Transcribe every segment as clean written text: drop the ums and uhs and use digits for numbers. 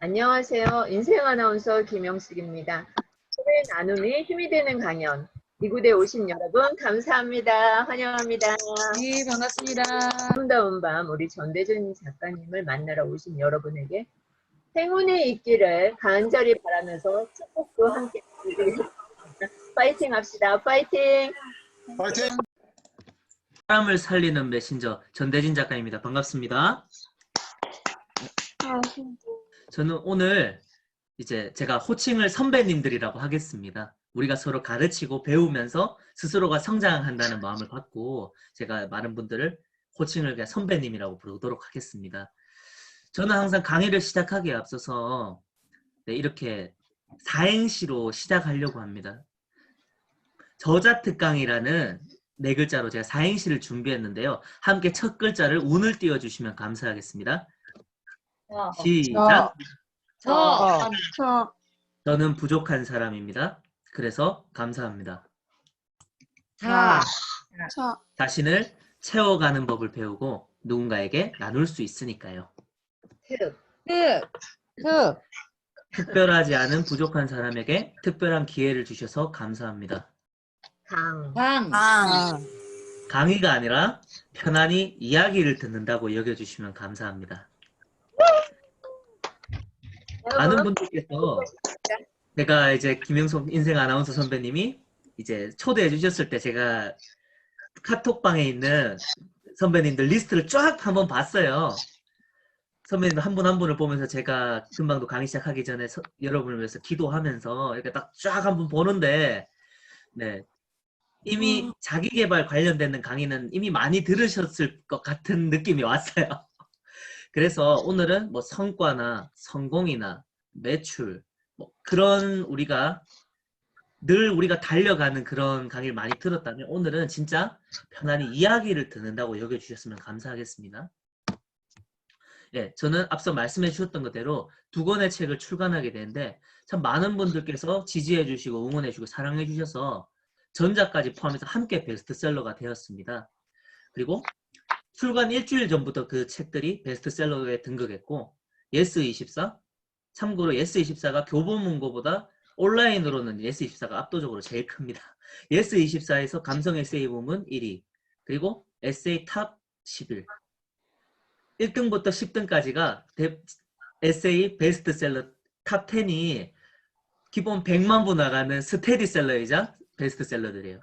안녕하세요. 인생 아나운서 김영숙입니다. 오늘 나눔이 힘이 되는 강연. 이곳에 오신 여러분 감사합니다. 환영합니다. 네, 반갑습니다. 아름다운 밤 우리 전대준 작가님을 만나러 오신 여러분에게 행운이 있기를 간절히 바라면서 축복도 함께 드리겠습니다. 파이팅 합시다. 파이팅! 파이팅! 사람을 살리는 메신저 전대진 작가입니다. 반갑습니다. 저는 오늘 이제 제가 호칭을 선배님들이라고 하겠습니다. 우리가 서로 가르치고 배우면서 스스로가 성장한다는 마음을 갖고 제가 많은 분들을 호칭을 그냥 선배님이라고 부르도록 하겠습니다. 저는 항상 강의를 시작하기에 앞서서 이렇게 사행시로 시작하려고 합니다. 저자특강이라는 네 글자로 제가 사행시를 준비했는데요. 함께 첫 글자를 운을 띄워주시면 감사하겠습니다. 시작! 저는 부족한 사람입니다. 그래서 감사합니다. 자신을 채워가는 법을 배우고 누군가에게 나눌 수 있으니까요. 특별하지 않은 부족한 사람에게 특별한 기회를 주셔서 감사합니다. 강의가 아니라 편안히 이야기를 듣는다고 여겨주시면 감사합니다. 많은 분들께서 제가 이제 김영숙 인생 아나운서 선배님이 이제 초대해 주셨을 때 제가 카톡방에 있는 선배님들 리스트를 쫙 한번 봤어요. 선배님 한 분 한 분을 보면서 제가 금방도 강의 시작하기 전에 여러분을 위해서 기도하면서 이렇게 딱 쫙 한번 보는데 네. 이미 자기계발 관련되는 강의는 이미 많이 들으셨을 것 같은 느낌이 왔어요. 그래서 오늘은 뭐 성과나 성공이나 매출 뭐 그런 우리가 달려가는 그런 강의를 많이 들었다면 오늘은 진짜 편안히 이야기를 듣는다고 여겨주셨으면 감사하겠습니다. 예, 저는 앞서 말씀해 주셨던 것대로 2권의 책을 출간하게 되는데 참 많은 분들께서 지지해 주시고 응원해 주시고 사랑해 주셔서 전작까지 포함해서 함께 베스트셀러가 되었습니다. 그리고 출간 일주일 전부터 그 책들이 베스트셀러에 등극했고 예스24 참고로 예스24가 교보문고보다 온라인으로는 예스24가 압도적으로 제일 큽니다. 예스24에서 감성 에세이 부문 1위 그리고 에세이 탑 11 1등부터 10등까지가 에세이 베스트셀러 탑 10이 기본 100만 부 나가는 스테디셀러이자 베스트셀러들이에요.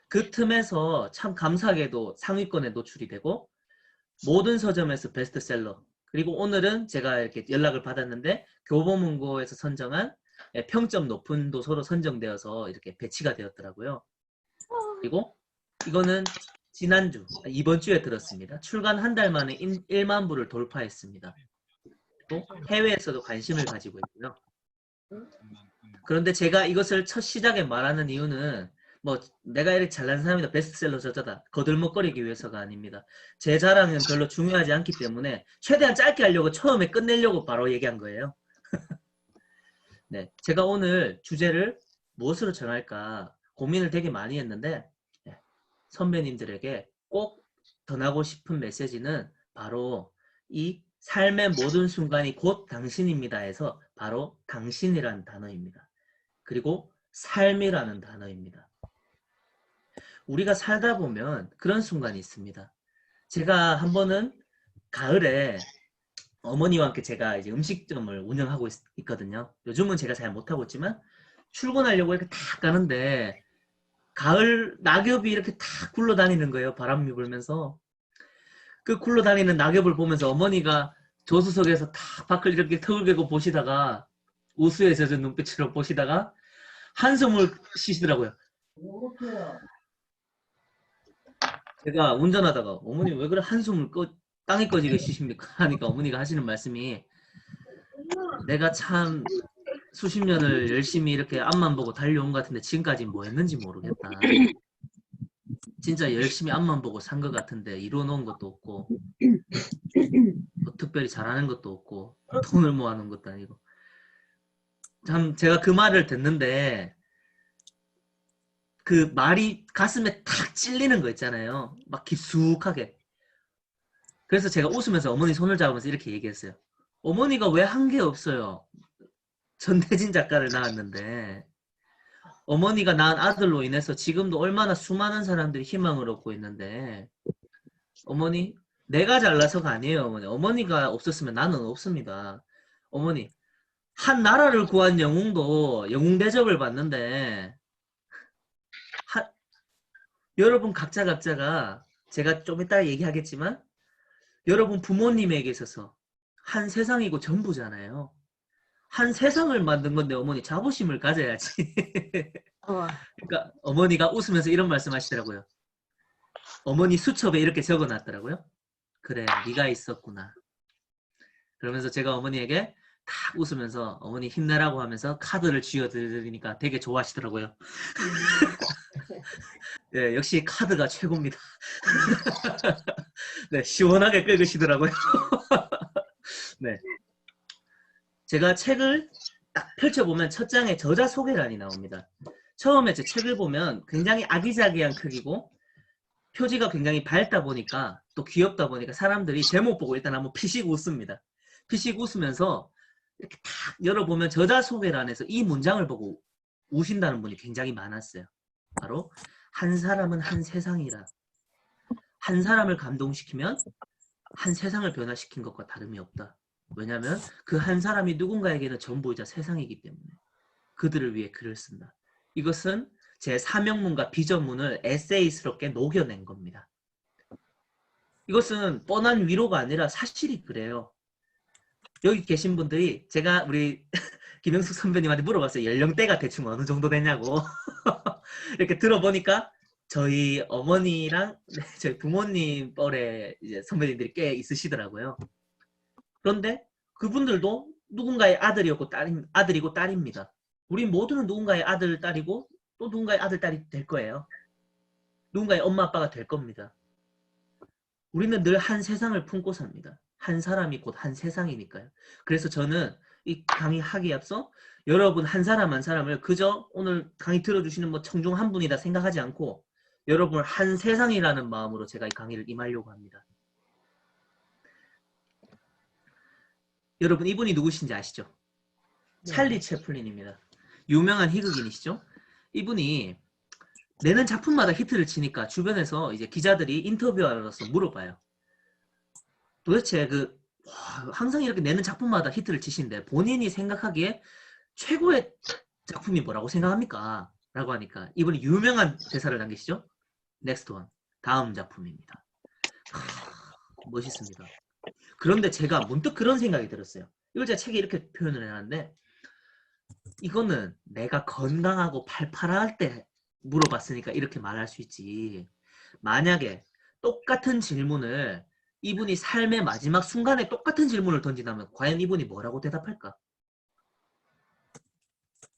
그 틈에서 참 감사하게도 상위권에 노출이 되고 모든 서점에서 베스트셀러 그리고 오늘은 제가 이렇게 연락을 받았는데 교보문고에서 선정한 평점 높은 도서로 선정되어서 이렇게 배치가 되었더라고요. 그리고 이거는 지난주, 이번 주에 들었습니다. 출간 한 달 만에 1만 부를 돌파했습니다. 또 해외에서도 관심을 가지고 있고요. 그런데 제가 이것을 첫 시작에 말하는 이유는 뭐 내가 이렇게 잘난 사람이다 베스트셀러 저자다 거들먹거리기 위해서가 아닙니다. 제 자랑은 별로 중요하지 않기 때문에 최대한 짧게 하려고 처음에 끝내려고 바로 얘기한 거예요. 네, 제가 오늘 주제를 무엇으로 정할까 고민을 되게 많이 했는데 선배님들에게 꼭 전하고 싶은 메시지는 바로 이 삶의 모든 순간이 곧 당신입니다 해서 바로 당신이라는 단어입니다. 그리고 삶이라는 단어입니다. 우리가 살다 보면 그런 순간이 있습니다. 제가 한 번은 가을에 어머니와 함께 제가 이제 음식점을 운영하고 있거든요. 요즘은 제가 잘 못하고 있지만 출근하려고 이렇게 딱 가는데 가을 낙엽이 이렇게 탁 굴러다니는 거예요. 바람이 불면서. 그 굴러다니는 낙엽을 보면서 어머니가 조수석에서 탁 밖을 이렇게 턱을 개고 보시다가 우수에 젖은 눈빛으로 보시다가 한숨을 쉬시더라고요. 제가 운전하다가 어머니 왜 그래 한숨을 땅에 꺼지게 쉬십니까? 하니까 어머니가 하시는 말씀이 내가 참 수십 년을 열심히 이렇게 앞만 보고 달려온 것 같은데 지금까지 뭐 했는지 모르겠다. 진짜 열심히 앞만 보고 산 것 같은데 이루어놓은 것도 없고 뭐 특별히 잘하는 것도 없고 돈을 모아놓은 것도 아니고 참 제가 그 말을 듣는데 그 말이 가슴에 탁 찔리는 거 있잖아요. 막 깊숙하게. 그래서 제가 웃으면서 어머니 손을 잡으면서 이렇게 얘기했어요. 어머니가 왜 한 게 없어요? 전대진 작가를 낳았는데 어머니가 낳은 아들로 인해서 지금도 얼마나 수많은 사람들이 희망을 얻고 있는데 어머니 내가 잘나서가 아니에요. 어머니가 없었으면 나는 없습니다. 어머니 한 나라를 구한 영웅도 영웅 대접을 받는데 하, 여러분 각자가 제가 좀 이따 얘기하겠지만 여러분 부모님에게 있어서 한 세상이고 전부잖아요. 한 세상을 만든 건데 어머니 자부심을 가져야지. 어, 그러니까 어머니가 웃으면서 이런 말씀하시더라고요. 어머니 수첩에 이렇게 적어놨더라고요. 그래, 네가 있었구나. 그러면서 제가 어머니에게 탁 웃으면서 어머니 힘내라고 하면서 카드를 쥐어드리니까 되게 좋아하시더라고요. 네, 역시 카드가 최고입니다. 네, 시원하게 긁으시더라고요. 네, 제가 책을 딱 펼쳐보면 첫 장에 저자 소개란이 나옵니다. 처음에 제 책을 보면 굉장히 아기자기한 크기고 표지가 굉장히 밝다 보니까 또 귀엽다 보니까 사람들이 제목 보고 일단 한번 피식 웃습니다. 피식 웃으면서 이렇게 탁 열어보면 저자 소개란에서 이 문장을 보고 우신다는 분이 굉장히 많았어요. 바로 한 사람은 한 세상이라. 한 사람을 감동시키면 한 세상을 변화시킨 것과 다름이 없다. 왜냐하면 그 한 사람이 누군가에게는 전부이자 세상이기 때문에 그들을 위해 글을 쓴다. 이것은 제 사명문과 비전문을 에세이스럽게 녹여낸 겁니다. 이것은 뻔한 위로가 아니라 사실이 그래요. 여기 계신 분들이 제가 우리 김영숙 선배님한테 물어봤어요. 연령대가 대충 어느 정도 되냐고. 이렇게 들어보니까 저희 어머니랑 저희 부모님 뻘에 이제 선배님들이 꽤 있으시더라고요. 그런데 그분들도 누군가의 아들이고 딸입니다. 우리 모두는 누군가의 아들, 딸이고 또 누군가의 아들, 딸이 될 거예요. 누군가의 엄마, 아빠가 될 겁니다. 우리는 늘 한 세상을 품고 삽니다. 한 사람이 곧 한 세상이니까요. 그래서 저는 이 강의 하기에 앞서 여러분 한 사람 한 사람을 그저 오늘 강의 들어주시는 뭐 청중 한 분이다 생각하지 않고 여러분을 한 세상이라는 마음으로 제가 이 강의를 임하려고 합니다. 여러분 이분이 누구신지 아시죠? 찰리 채플린입니다. 유명한 희극인이시죠? 이분이 내는 작품마다 히트를 치니까 주변에서 이제 기자들이 인터뷰하러서 물어봐요. 도대체 항상 이렇게 내는 작품마다 히트를 치신데 본인이 생각하기에 최고의 작품이 뭐라고 생각합니까? 라고 하니까 이분이 유명한 대사를 남기시죠? 넥스트 원. 다음 작품입니다. 멋있습니다. 그런데 제가 문득 그런 생각이 들었어요. 이걸 제가 책에 이렇게 표현을 해놨는데 이거는 내가 건강하고 팔팔할 때 물어봤으니까 이렇게 말할 수 있지. 만약에 똑같은 질문을 이분이 삶의 마지막 순간에 똑같은 질문을 던진다면 과연 이분이 뭐라고 대답할까?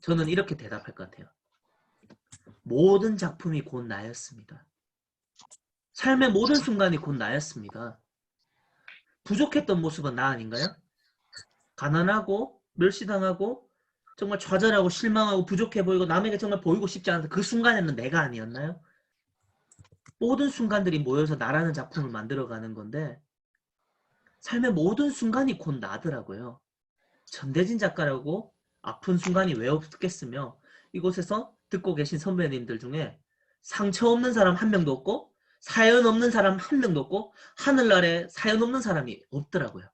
저는 이렇게 대답할 것 같아요. 모든 작품이 곧 나였습니다. 삶의 모든 순간이 곧 나였습니다. 부족했던 모습은 나 아닌가요? 가난하고 멸시당하고 정말 좌절하고 실망하고 부족해 보이고 남에게 정말 보이고 싶지 않은 그 순간에는 내가 아니었나요? 모든 순간들이 모여서 나라는 작품을 만들어가는 건데 삶의 모든 순간이 곧 나더라고요. 전대진 작가라고 아픈 순간이 왜 없겠으며 이곳에서 듣고 계신 선배님들 중에 상처 없는 사람 한 명도 없고 사연 없는 사람 한 명도 없고 하늘 아래 사연 없는 사람이 없더라고요.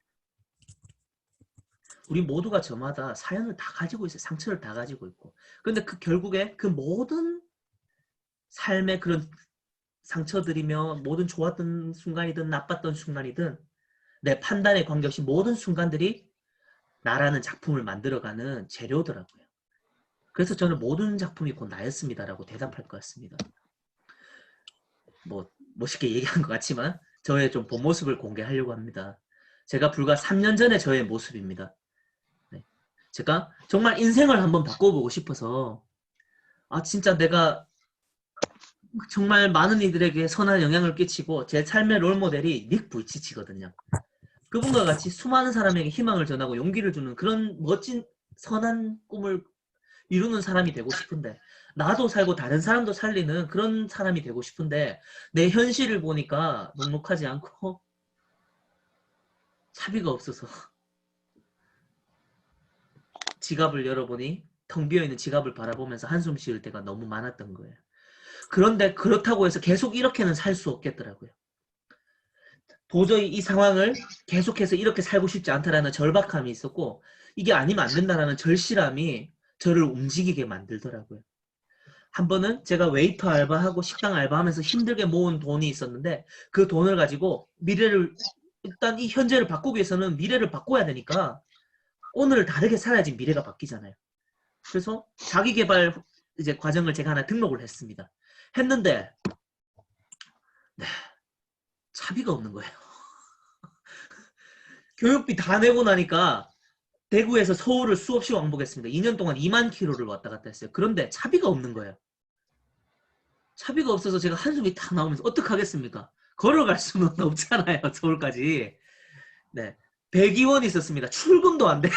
우리 모두가 저마다 사연을 다 가지고 있어요. 상처를 다 가지고 있고. 그런데 결국에 그 모든 삶의 그런 상처들이며 모든 좋았던 순간이든 나빴던 순간이든 내 판단에 관계없이 모든 순간들이 나라는 작품을 만들어가는 재료더라고요. 그래서 저는 모든 작품이 곧 나였습니다라고 대답할 것 같습니다. 뭐 멋있게 얘기한 것 같지만 저의 좀 본 모습을 공개하려고 합니다. 제가 불과 3년 전의 저의 모습입니다. 네. 제가 정말 인생을 한번 바꿔보고 싶어서 진짜 내가 정말 많은 이들에게 선한 영향을 끼치고 제 삶의 롤모델이 닉 부이치치거든요. 그분과 같이 수많은 사람에게 희망을 전하고 용기를 주는 그런 멋진 선한 꿈을 이루는 사람이 되고 싶은데 나도 살고 다른 사람도 살리는 그런 사람이 되고 싶은데 내 현실을 보니까 넉넉하지 않고 차비가 없어서 지갑을 열어보니 텅 비어있는 지갑을 바라보면서 한숨 쉬을 때가 너무 많았던 거예요. 그런데 그렇다고 해서 계속 이렇게는 살 수 없겠더라고요. 도저히 이 상황을 계속해서 이렇게 살고 싶지 않다라는 절박함이 있었고, 이게 아니면 안 된다라는 절실함이 저를 움직이게 만들더라고요. 한 번은 제가 웨이터 알바하고 식당 알바하면서 힘들게 모은 돈이 있었는데, 그 돈을 가지고 미래를, 일단 이 현재를 바꾸기 위해서는 미래를 바꿔야 되니까 오늘을 다르게 살아야지 미래가 바뀌잖아요. 그래서 자기개발 이제 과정을 제가 하나 등록을 했습니다. 했는데 네, 차비가 없는 거예요. 교육비 다 내고 나니까 대구에서 서울을 수없이 왕복했습니다. 2년 동안 2만 킬로를 왔다 갔다 했어요. 그런데 차비가 없는 거예요. 차비가 없어서 제가 한숨이 탁 나오면서 어떡하겠습니까? 걸어갈 수는 없잖아요. 서울까지. 네, 102원 있었습니다. 출금도 안 돼요.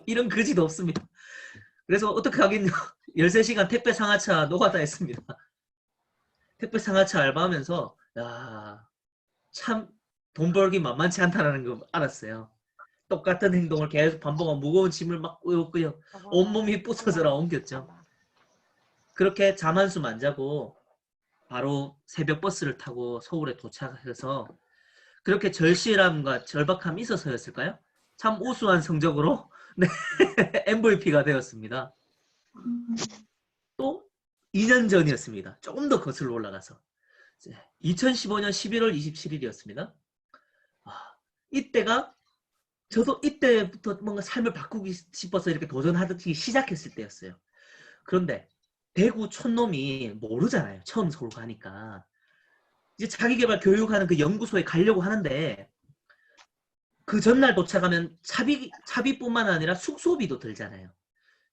이런 그지도 없습니다. 그래서 어떻게 하겠냐. 13시간 택배 상하차 노가다 했습니다. 택배 상하차 알바하면서 참 돈 벌기 만만치 않다는 걸 알았어요. 똑같은 행동을 계속 반복하고 무거운 짐을 막 꾸역꾸역 온몸이 부서져라 옮겼죠. 그렇게 잠 한숨 안 자고 바로 새벽 버스를 타고 서울에 도착해서 그렇게 절실함과 절박함이 있어서였을까요? 참 우수한 성적으로 네, MVP가 되었습니다. 또 2년 전이었습니다. 조금 더 거슬러 올라가서 2015년 11월 27일이었습니다. 이때가 저도 이때부터 뭔가 삶을 바꾸기 싶어서 이렇게 도전하기 시작했을 때였어요. 그런데 대구 촌놈이 모르잖아요. 처음 서울 가니까. 이제 자기개발 교육하는 그 연구소에 가려고 하는데 그 전날 도착하면 차비뿐만 아니라 숙소비도 들잖아요.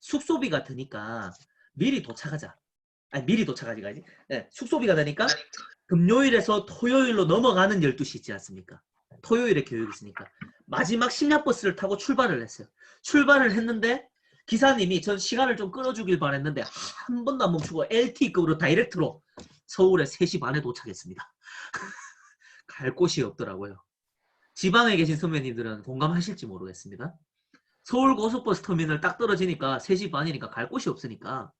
숙소비가 드니까 미리 도착하자. 아니 미리 도착하지가 아니지. 네, 숙소비가 되니까 금요일에서 토요일로 넘어가는 12시 있지 않습니까? 토요일에 교육이 있으니까 마지막 심야버스를 타고 출발을 했어요. 출발을 했는데 기사님이 전 시간을 좀 끌어주길 바랬는데 한 번도 안 멈추고 LT급으로 다이렉트로 서울에 3시 반에 도착했습니다. 갈 곳이 없더라고요. 지방에 계신 선배님들은 공감하실지 모르겠습니다. 서울 고속버스 터미널 딱 떨어지니까 3시 반이니까 갈 곳이 없으니까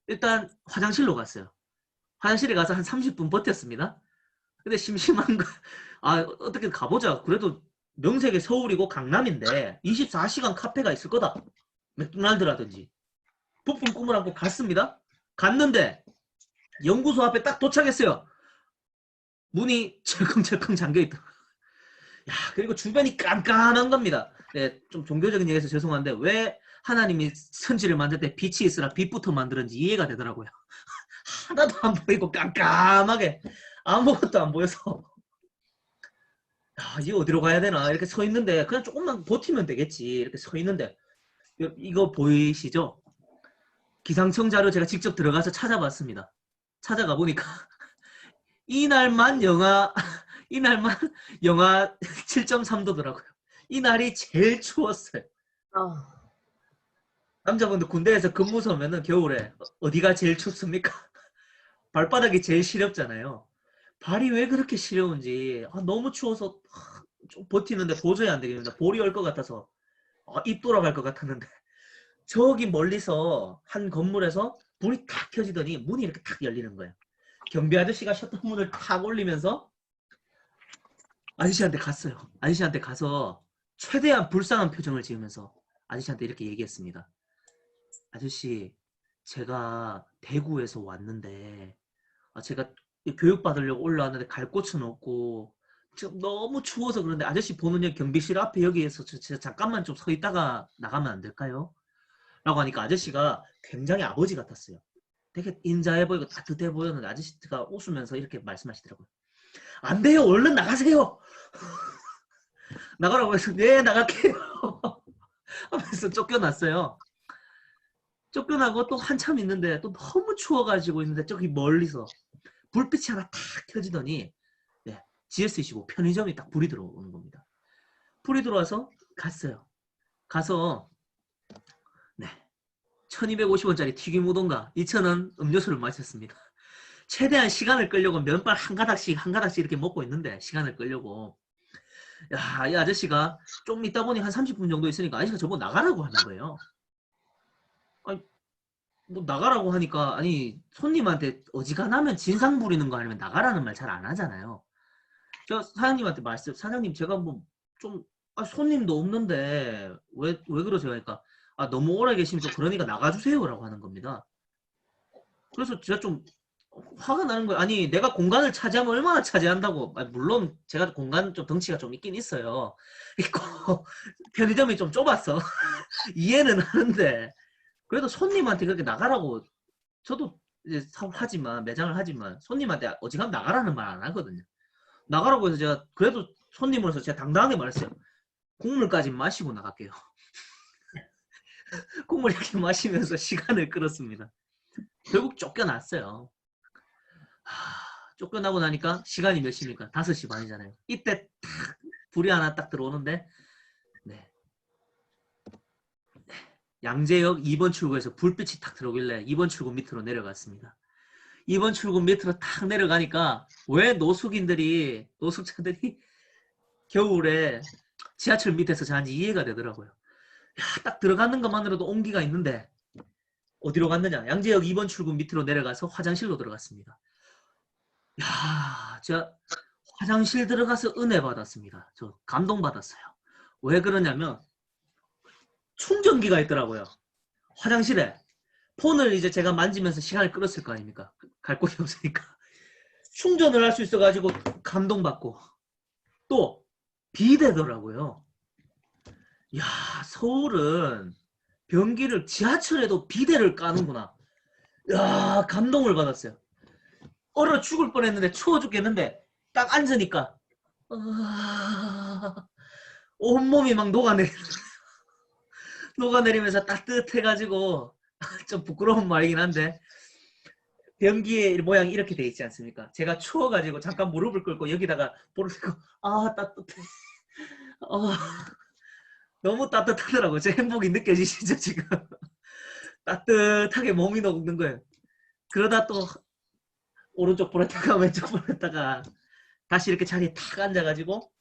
일단 화장실로 갔어요. 화장실에 가서 한 30분 버텼습니다. 근데 심심한 거, 어떻게 가보자. 그래도 명색이 서울이고 강남인데 24시간 카페가 있을 거다. 맥도날드라든지. 부푼 꿈을 안고 갔습니다. 갔는데 연구소 앞에 딱 도착했어요. 문이 철컹철컹 잠겨있다. 야, 그리고 주변이 깜깜한 겁니다. 네, 좀 종교적인 얘기해서 죄송한데 왜 하나님이 천지를 만들 때 빛이 있으라 빛부터 만들었는지 이해가 되더라고요. 하나도 안 보이고 깜깜하게 아무것도 안 보여서 이제 어디로 가야 되나 이렇게 서 있는데 그냥 조금만 버티면 되겠지 이렇게 서 있는데 이거 보이시죠? 기상청 자료 제가 직접 들어가서 찾아봤습니다. 찾아가 보니까 이날만 영하 7.3도더라고요. 이날이 제일 추웠어요. 남자분들 군대에서 근무소 오면은 겨울에 어디가 제일 춥습니까? 발바닥이 제일 시렵잖아요. 발이 왜 그렇게 시려운지 너무 추워서 좀 버티는데 도저히 안 되겠습니다. 볼이 얼 것 같아서 입 돌아갈 것 같았는데 저기 멀리서 한 건물에서 불이 탁 켜지더니 문이 이렇게 탁 열리는 거예요. 경비 아저씨가 셔터문을 탁 올리면서 아저씨한테 갔어요. 아저씨한테 가서 최대한 불쌍한 표정을 지으면서 아저씨한테 이렇게 얘기했습니다. 아저씨, 제가 대구에서 왔는데 제가 교육받으려고 올라왔는데 갈 곳은 없고 지금 너무 추워서 그런데 아저씨 보는 여기 경비실 앞에 여기에서 제가 잠깐만 좀 서 있다가 나가면 안 될까요? 라고 하니까 아저씨가 굉장히 아버지 같았어요. 되게 인자해 보이고 따뜻해 보였는데 아저씨가 웃으면서 이렇게 말씀하시더라고요. 안 돼요. 얼른 나가세요. 나가라고 해서 네 나갈게요. 하면서 쫓겨났어요. 쫓겨나고 또 한참 있는데 또 너무 추워가지고 있는데 저기 멀리서 불빛이 하나 탁 켜지더니 GS25 편의점이 딱 불이 들어오는 겁니다. 불이 들어와서 갔어요. 가서 1250원짜리 튀김 우동과 2000원 음료수를 마셨습니다. 최대한 시간을 끌려고 면발 한 가닥씩 이렇게 먹고 있는데 시간을 끌려고 야, 이 아저씨가 좀 있다 보니 한 30분 정도 있으니까 아저씨가 저보고 나가라고 하는 거예요. 아니, 뭐 나가라고 하니까 아니 손님한테 어지간하면 진상 부리는 거 아니면 나가라는 말 잘 안 하잖아요. 저 사장님한테 사장님 제가 뭐 좀 손님도 없는데 왜 그러세요? 하니까 너무 오래 계시면 좀 그러니까 나가주세요라고 하는 겁니다. 그래서 제가 좀 화가 나는 거예요. 아니 내가 공간을 차지하면 얼마나 차지한다고. 물론 제가 공간 좀 덩치가 좀 있긴 있어요. 있고 편의점이 좀 좁았어. 이해는 하는데 그래도 손님한테 그렇게 나가라고 저도 이제 사업하지만 매장을 하지만 손님한테 어지간하면 나가라는 말 안 하거든요. 나가라고 해서 제가 그래도 손님으로서 제가 당당하게 말했어요. 국물까지 마시고 나갈게요. 국물 이렇게 마시면서 시간을 끌었습니다. 결국 쫓겨났어요. 쫓겨나고 나니까 시간이 몇 시입니까? 5시 반이잖아요. 이때 탁 불이 하나 딱 들어오는데 네. 양재역 2번 출구에서 불빛이 탁 들어오길래 2번 출구 밑으로 내려갔습니다. 2번 출구 밑으로 탁 내려가니까 왜 노숙자들이 겨울에 지하철 밑에서 자는지 이해가 되더라고요. 야, 딱 들어가는 것만으로도 온기가 있는데 어디로 갔느냐? 양재역 2번 출구 밑으로 내려가서 화장실로 들어갔습니다. 야, 제가 화장실 들어가서 은혜 받았습니다. 저 감동 받았어요. 왜 그러냐면 충전기가 있더라고요. 화장실에 폰을 이제 제가 만지면서 시간을 끌었을 거 아닙니까? 갈 곳이 없으니까 충전을 할 수 있어가지고 감동받고 또 비대더라고요. 야, 서울은 변기를 지하철에도 비대를 까는구나. 야, 감동을 받았어요. 얼어 죽을 뻔했는데 추워 죽겠는데 딱 앉으니까 온몸이 막 녹아내리면서 따뜻해가지고 좀 부끄러운 말이긴 한데 변기의 모양이 이렇게 돼 있지 않습니까? 제가 추워가지고 잠깐 무릎을 꿇고 여기다가 볼을 고 따뜻해. 너무 따뜻하더라고요. 제 행복이 느껴지시죠 지금? 따뜻하게 몸이 녹는 거예요. 그러다 또 오른쪽 볼에다가 왼쪽 볼에다가 다시 이렇게 자리에 탁 앉아가지고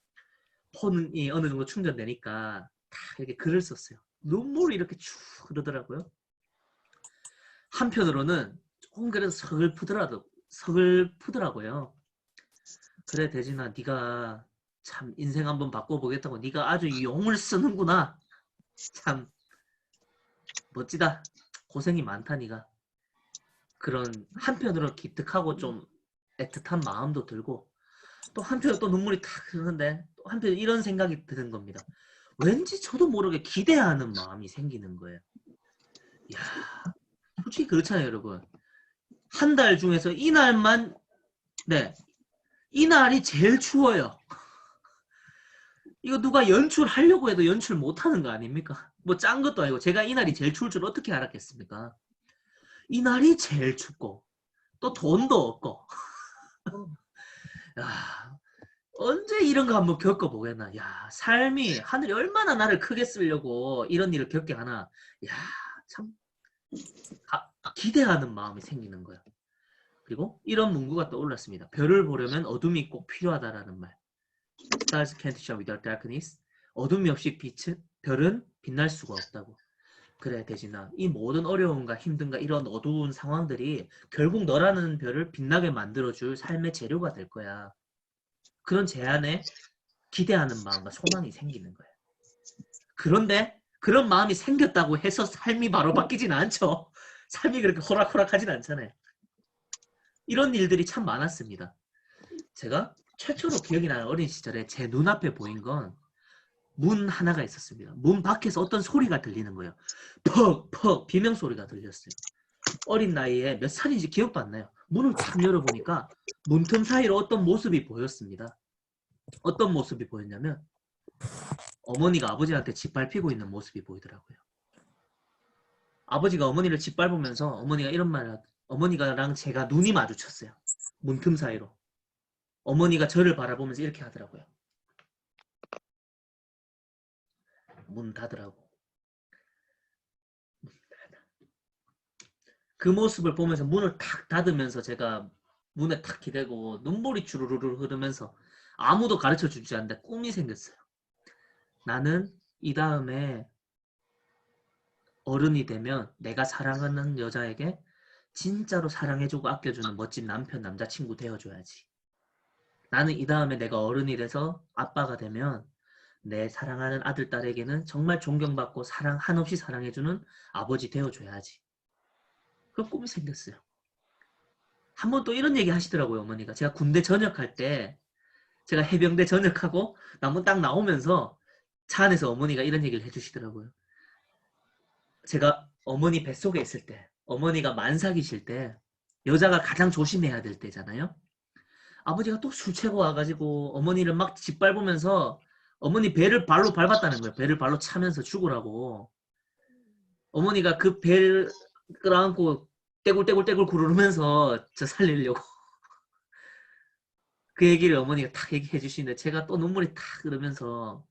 폰이 어느 정도 충전되니까 탁 이렇게 글을 썼어요. 눈물이 이렇게 쭉 흐르더라고요. 한편으로는 조금 그래도 서글프더라고요. 그래 대진아, 네가 참 인생 한번 바꿔보겠다고 네가 아주 용을 쓰는구나. 참 멋지다. 고생이 많다 네가. 그런 한편으로 기특하고 좀 애틋한 마음도 들고 또 한편으로 또 눈물이 탁 흐르는데 또 한편 이런 생각이 드는 겁니다. 왠지 저도 모르게 기대하는 마음이 생기는 거예요. 야, 솔직히 그렇잖아요, 여러분. 한 달 중에서 이날만 이날이 제일 추워요. 이거 누가 연출하려고 해도 연출 못하는 거 아닙니까? 뭐 짠 것도 아니고 제가 이날이 제일 추울 줄 어떻게 알았겠습니까? 이날이 제일 춥고 또 돈도 없고 야, 언제 이런 거 한번 겪어보겠나. 야, 삶이 하늘이 얼마나 나를 크게 쓰려고 이런 일을 겪게 하나. 야, 참 기대하는 마음이 생기는 거예요. 그리고 이런 문구가 떠올랐습니다. 별을 보려면 어둠이 꼭 필요하다라는 말. Stars can't shine without darkness. 어둠이 없이 별은 빛날 수가 없다고. 그래 대진아, 이 모든 어려움과 힘든가 이런 어두운 상황들이 결국 너라는 별을 빛나게 만들어줄 삶의 재료가 될 거야. 그런 제안에 기대하는 마음과 소망이 생기는 거예요. 그런데 그런 마음이 생겼다고 해서 삶이 바로 바뀌진 않죠. 삶이 그렇게 호락호락하진 않잖아요. 이런 일들이 참 많았습니다. 제가 최초로 기억이 나는 어린 시절에 제 눈앞에 보인 건 문 하나가 있었습니다. 문 밖에서 어떤 소리가 들리는 거예요. 퍽퍽 비명소리가 들렸어요. 어린 나이에 몇 살인지 기억도 안 나요. 문을 탁 열어보니까 문틈 사이로 어떤 모습이 보였습니다. 어떤 모습이 보였냐면 어머니가 아버지한테 짓밟히고 있는 모습이 보이더라고요. 아버지가 어머니를 짓밟으면서 어머니가 이런 말을 어머니가랑 제가 눈이 마주쳤어요. 문틈 사이로. 어머니가 저를 바라보면서 이렇게 하더라고요. 문 닫으라고. 문 닫아. 그 모습을 보면서 문을 탁 닫으면서 제가 문에 탁 기대고 눈물이 주르르 흐르면서 아무도 가르쳐 주지 않는데 꿈이 생겼어요. 나는 이 다음에 어른이 되면 내가 사랑하는 여자에게 진짜로 사랑해주고 아껴주는 멋진 남편, 남자친구 되어줘야지. 나는 이 다음에 내가 어른이 돼서 아빠가 되면 내 사랑하는 아들, 딸에게는 정말 존경받고 사랑 한없이 사랑해주는 아버지 되어줘야지. 그 꿈이 생겼어요. 한 번 또 이런 얘기 하시더라고요, 어머니가. 제가 군대 전역할 때, 제가 해병대 전역하고 남은 딱 나오면서 차 안에서 어머니가 이런 얘기를 해주시더라고요. 제가 어머니 뱃속에 있을 때, 어머니가 만삭이실 때, 여자가 가장 조심해야 될 때잖아요. 아버지가 또 술 취하고 와가지고 어머니를 막 짓밟으면서 어머니 배를 발로 밟았다는 거예요. 배를 발로 차면서 죽으라고. 어머니가 그 배를 끌어안고 떼굴떼굴떼굴 구르면서 저 살리려고 그 얘기를 어머니가 탁 얘기해 주시는데 제가 또 눈물이 탁 흐르면서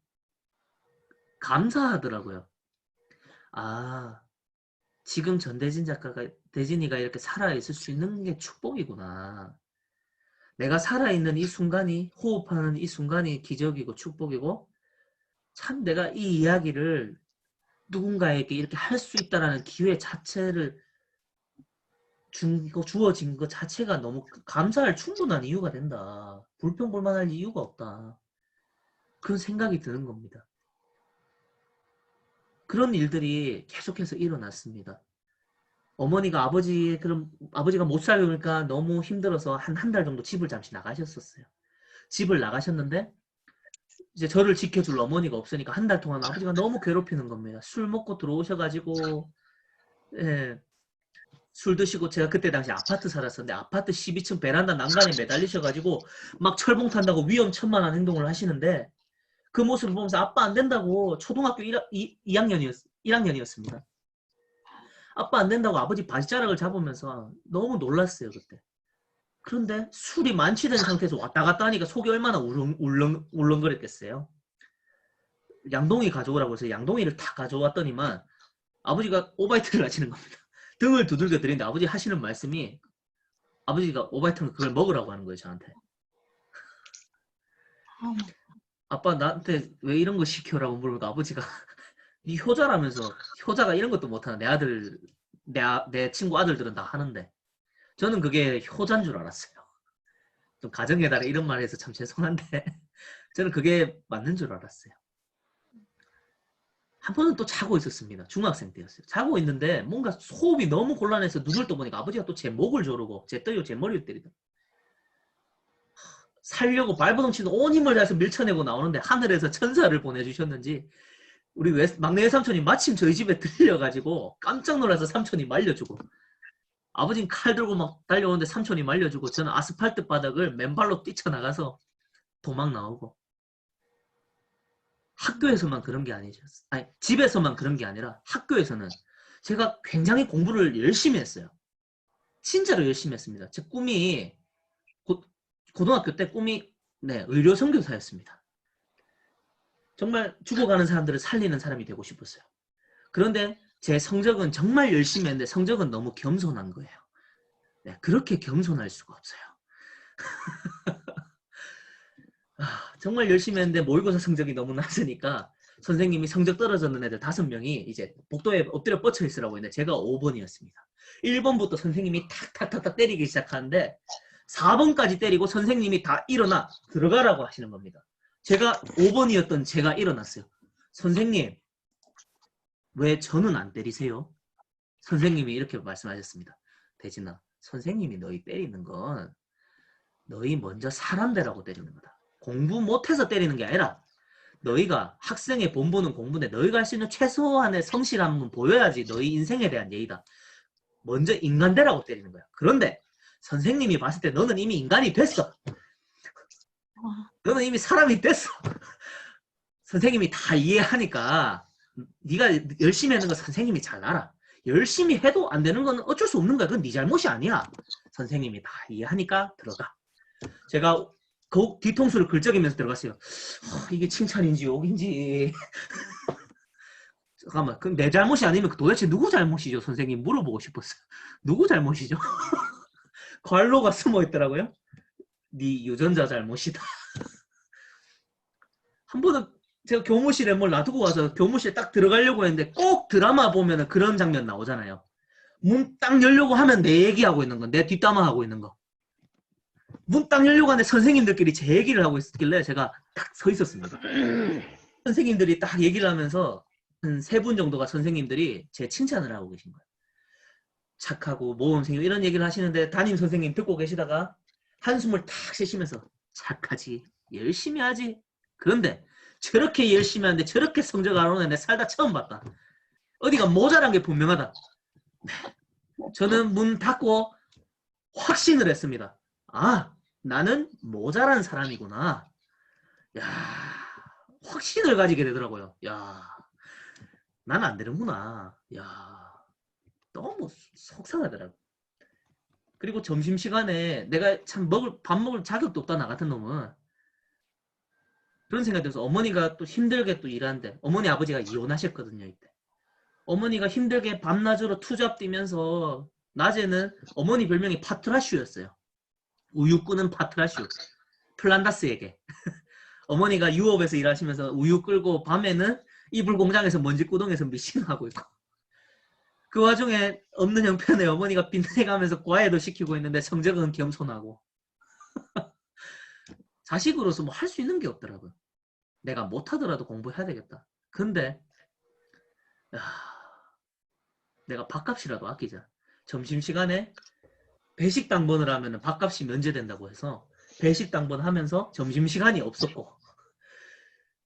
감사하더라고요. 아, 지금 전대진 작가가, 대진이가 이렇게 살아있을 수 있는 게 축복이구나. 내가 살아있는 이 순간이, 호흡하는 이 순간이 기적이고 축복이고, 참 내가 이 이야기를 누군가에게 이렇게 할 수 있다라는 기회 자체를 주어진 것 자체가 너무 감사할 충분한 이유가 된다. 불평불만할 이유가 없다. 그런 생각이 드는 겁니다. 그런 일들이 계속해서 일어났습니다. 어머니가 아버지가 못 살니까 너무 힘들어서 한 달 정도 집을 잠시 나가셨었어요. 집을 나가셨는데 이제 저를 지켜줄 어머니가 없으니까 한 달 동안 아버지가 너무 괴롭히는 겁니다. 술 먹고 들어오셔가지고 예, 술 드시고 제가 그때 당시 아파트 살았었는데 아파트 12층 베란다 난간에 매달리셔가지고 막 철봉 탄다고 위험천만한 행동을 하시는데 그 모습을 보면서 아빠 안 된다고 초등학교 1학년이었습니다. 아빠 안 된다고 아버지 바지자락을 잡으면서 너무 놀랐어요 그때. 그런데 술이 만취된 상태에서 왔다 갔다 하니까 속이 얼마나 울렁거렸겠어요. 양동이 가져오라고 해서 양동이를 다 가져왔더니만 아버지가 오바이트를 하시는 겁니다. 등을 두들겨 드리는데 아버지 하시는 말씀이 아버지가 오바이트는 그걸 먹으라고 하는 거예요 저한테. 아빠 나한테 왜 이런 거 시켜라고 물으니까 아버지가 네 효자라면서 효자가 이런 것도 못하나 내 친구 아들들은 다 하는데 저는 그게 효자인 줄 알았어요. 좀 가정에다가 이런 말 해서 참 죄송한데 저는 그게 맞는 줄 알았어요. 한 번은 또 자고 있었습니다. 중학생 때였어요. 자고 있는데 뭔가 호흡이 너무 곤란해서 눈을 떠보니까 아버지가 또 제 목을 조르고 제 머리를 때리더라고요. 살려고 발버둥치는 온 힘을 다해서 밀쳐내고 나오는데 하늘에서 천사를 보내주셨는지 우리 막내 외삼촌이 마침 저희 집에 들려가지고 깜짝 놀라서 삼촌이 말려주고 아버지는 칼 들고 막 달려오는데 삼촌이 말려주고 저는 아스팔트 바닥을 맨발로 뛰쳐나가서 도망 나오고 학교에서만 그런 게 아니죠. 아니 집에서만 그런 게 아니라 학교에서는 제가 굉장히 공부를 열심히 했어요. 진짜로 열심히 했습니다. 제 꿈이 고등학교 때 꿈이 의료 선교사였습니다. 정말 죽어가는 사람들을 살리는 사람이 되고 싶었어요. 그런데 제 성적은 정말 열심히 했는데 성적은 너무 겸손한 거예요. 네, 그렇게 겸손할 수가 없어요. 정말 열심히 했는데 모의고사 성적이 너무 낮으니까 선생님이 성적 떨어졌는 애들 5명이 이제 복도에 엎드려 뻗쳐 있으라고 했는데 제가 5번이었습니다. 1번부터 선생님이 탁탁탁탁 때리기 시작하는데 4번까지 때리고 선생님이 다 일어나 들어가라고 하시는 겁니다. 제가 5번이었던 제가 일어났어요. 선생님 왜 저는 안 때리세요? 선생님이 이렇게 말씀하셨습니다. 대진아, 선생님이 너희 때리는 건 너희 먼저 사람 되라고 때리는 거다. 공부 못해서 때리는 게 아니라 너희가 학생의 본분은 공부인데 너희가 할 수 있는 최소한의 성실함은 보여야지 너희 인생에 대한 예의다. 먼저 인간 되라고 때리는 거야. 그런데 선생님이 봤을 때 너는 이미 인간이 됐어. 너는 이미 사람이 됐어. 선생님이 다 이해하니까 네가 열심히 하는 거 선생님이 잘 알아. 열심히 해도 안 되는 건 어쩔 수 없는 거야. 그건 네 잘못이 아니야. 선생님이 다 이해하니까 들어가. 제가 그 뒤통수를 긁적이면서 들어갔어요. 이게 칭찬인지 욕인지. 잠깐만, 그럼 내 잘못이 아니면 도대체 누구 잘못이죠? 선생님 물어보고 싶었어요. 누구 잘못이죠? 관로가 숨어 있더라고요. 네 유전자 잘못이다. 한 번은 제가 교무실에 뭘 놔두고 와서 교무실에 딱 들어가려고 했는데 꼭 드라마 보면은 그런 장면 나오잖아요. 문 딱 열려고 하면 내 얘기하고 있는 거, 내 뒷담화 하고 있는 거. 문 딱 열려고 하는데 선생님들끼리 제 얘기를 하고 있길래 제가 딱 서 있었습니다. 선생님들이 딱 얘기를 하면서 한 3분 정도가 선생님들이 제 칭찬을 하고 계신 거예요. 착하고 모범생이고 이런 얘기를 하시는데 담임 선생님 듣고 계시다가 한숨을 탁 쉬시면서 착하지, 열심히 하지. 그런데 저렇게 열심히 하는데 저렇게 성적 안 오는 애 살다 처음 봤다. 어디가 모자란 게 분명하다. 저는 문 닫고 확신을 했습니다. 아, 나는 모자란 사람이구나. 야, 확신을 가지게 되더라고요. 야, 난 안 되는구나. 야, 너무 속상하더라고. 그리고 점심시간에 내가 참 밥 먹을 자격도 없다, 나 같은 놈은. 그런 생각이 들어서 어머니가 또 힘들게 또 일하는데, 어머니 아버지가 이혼하셨거든요, 이때. 어머니가 힘들게 밤낮으로 투잡 뛰면서, 낮에는 어머니 별명이 파트라슈였어요. 우유 끄는 파트라슈. 플란다스에게. 어머니가 유업에서 일하시면서 우유 끌고 밤에는 이불 공장에서 먼지구덩에서 미싱하고 있고. 그 와중에 없는 형편에 어머니가 빈대가면서 과외도 시키고 있는데 성적은 겸손하고. 자식으로서 뭐 할 수 있는 게 없더라고요. 내가 못하더라도 공부해야 되겠다. 근데 내가 밥값이라도 아끼자. 점심시간에 배식 당번을 하면 밥값이 면제된다고 해서 배식 당번 하면서 점심시간이 없었고,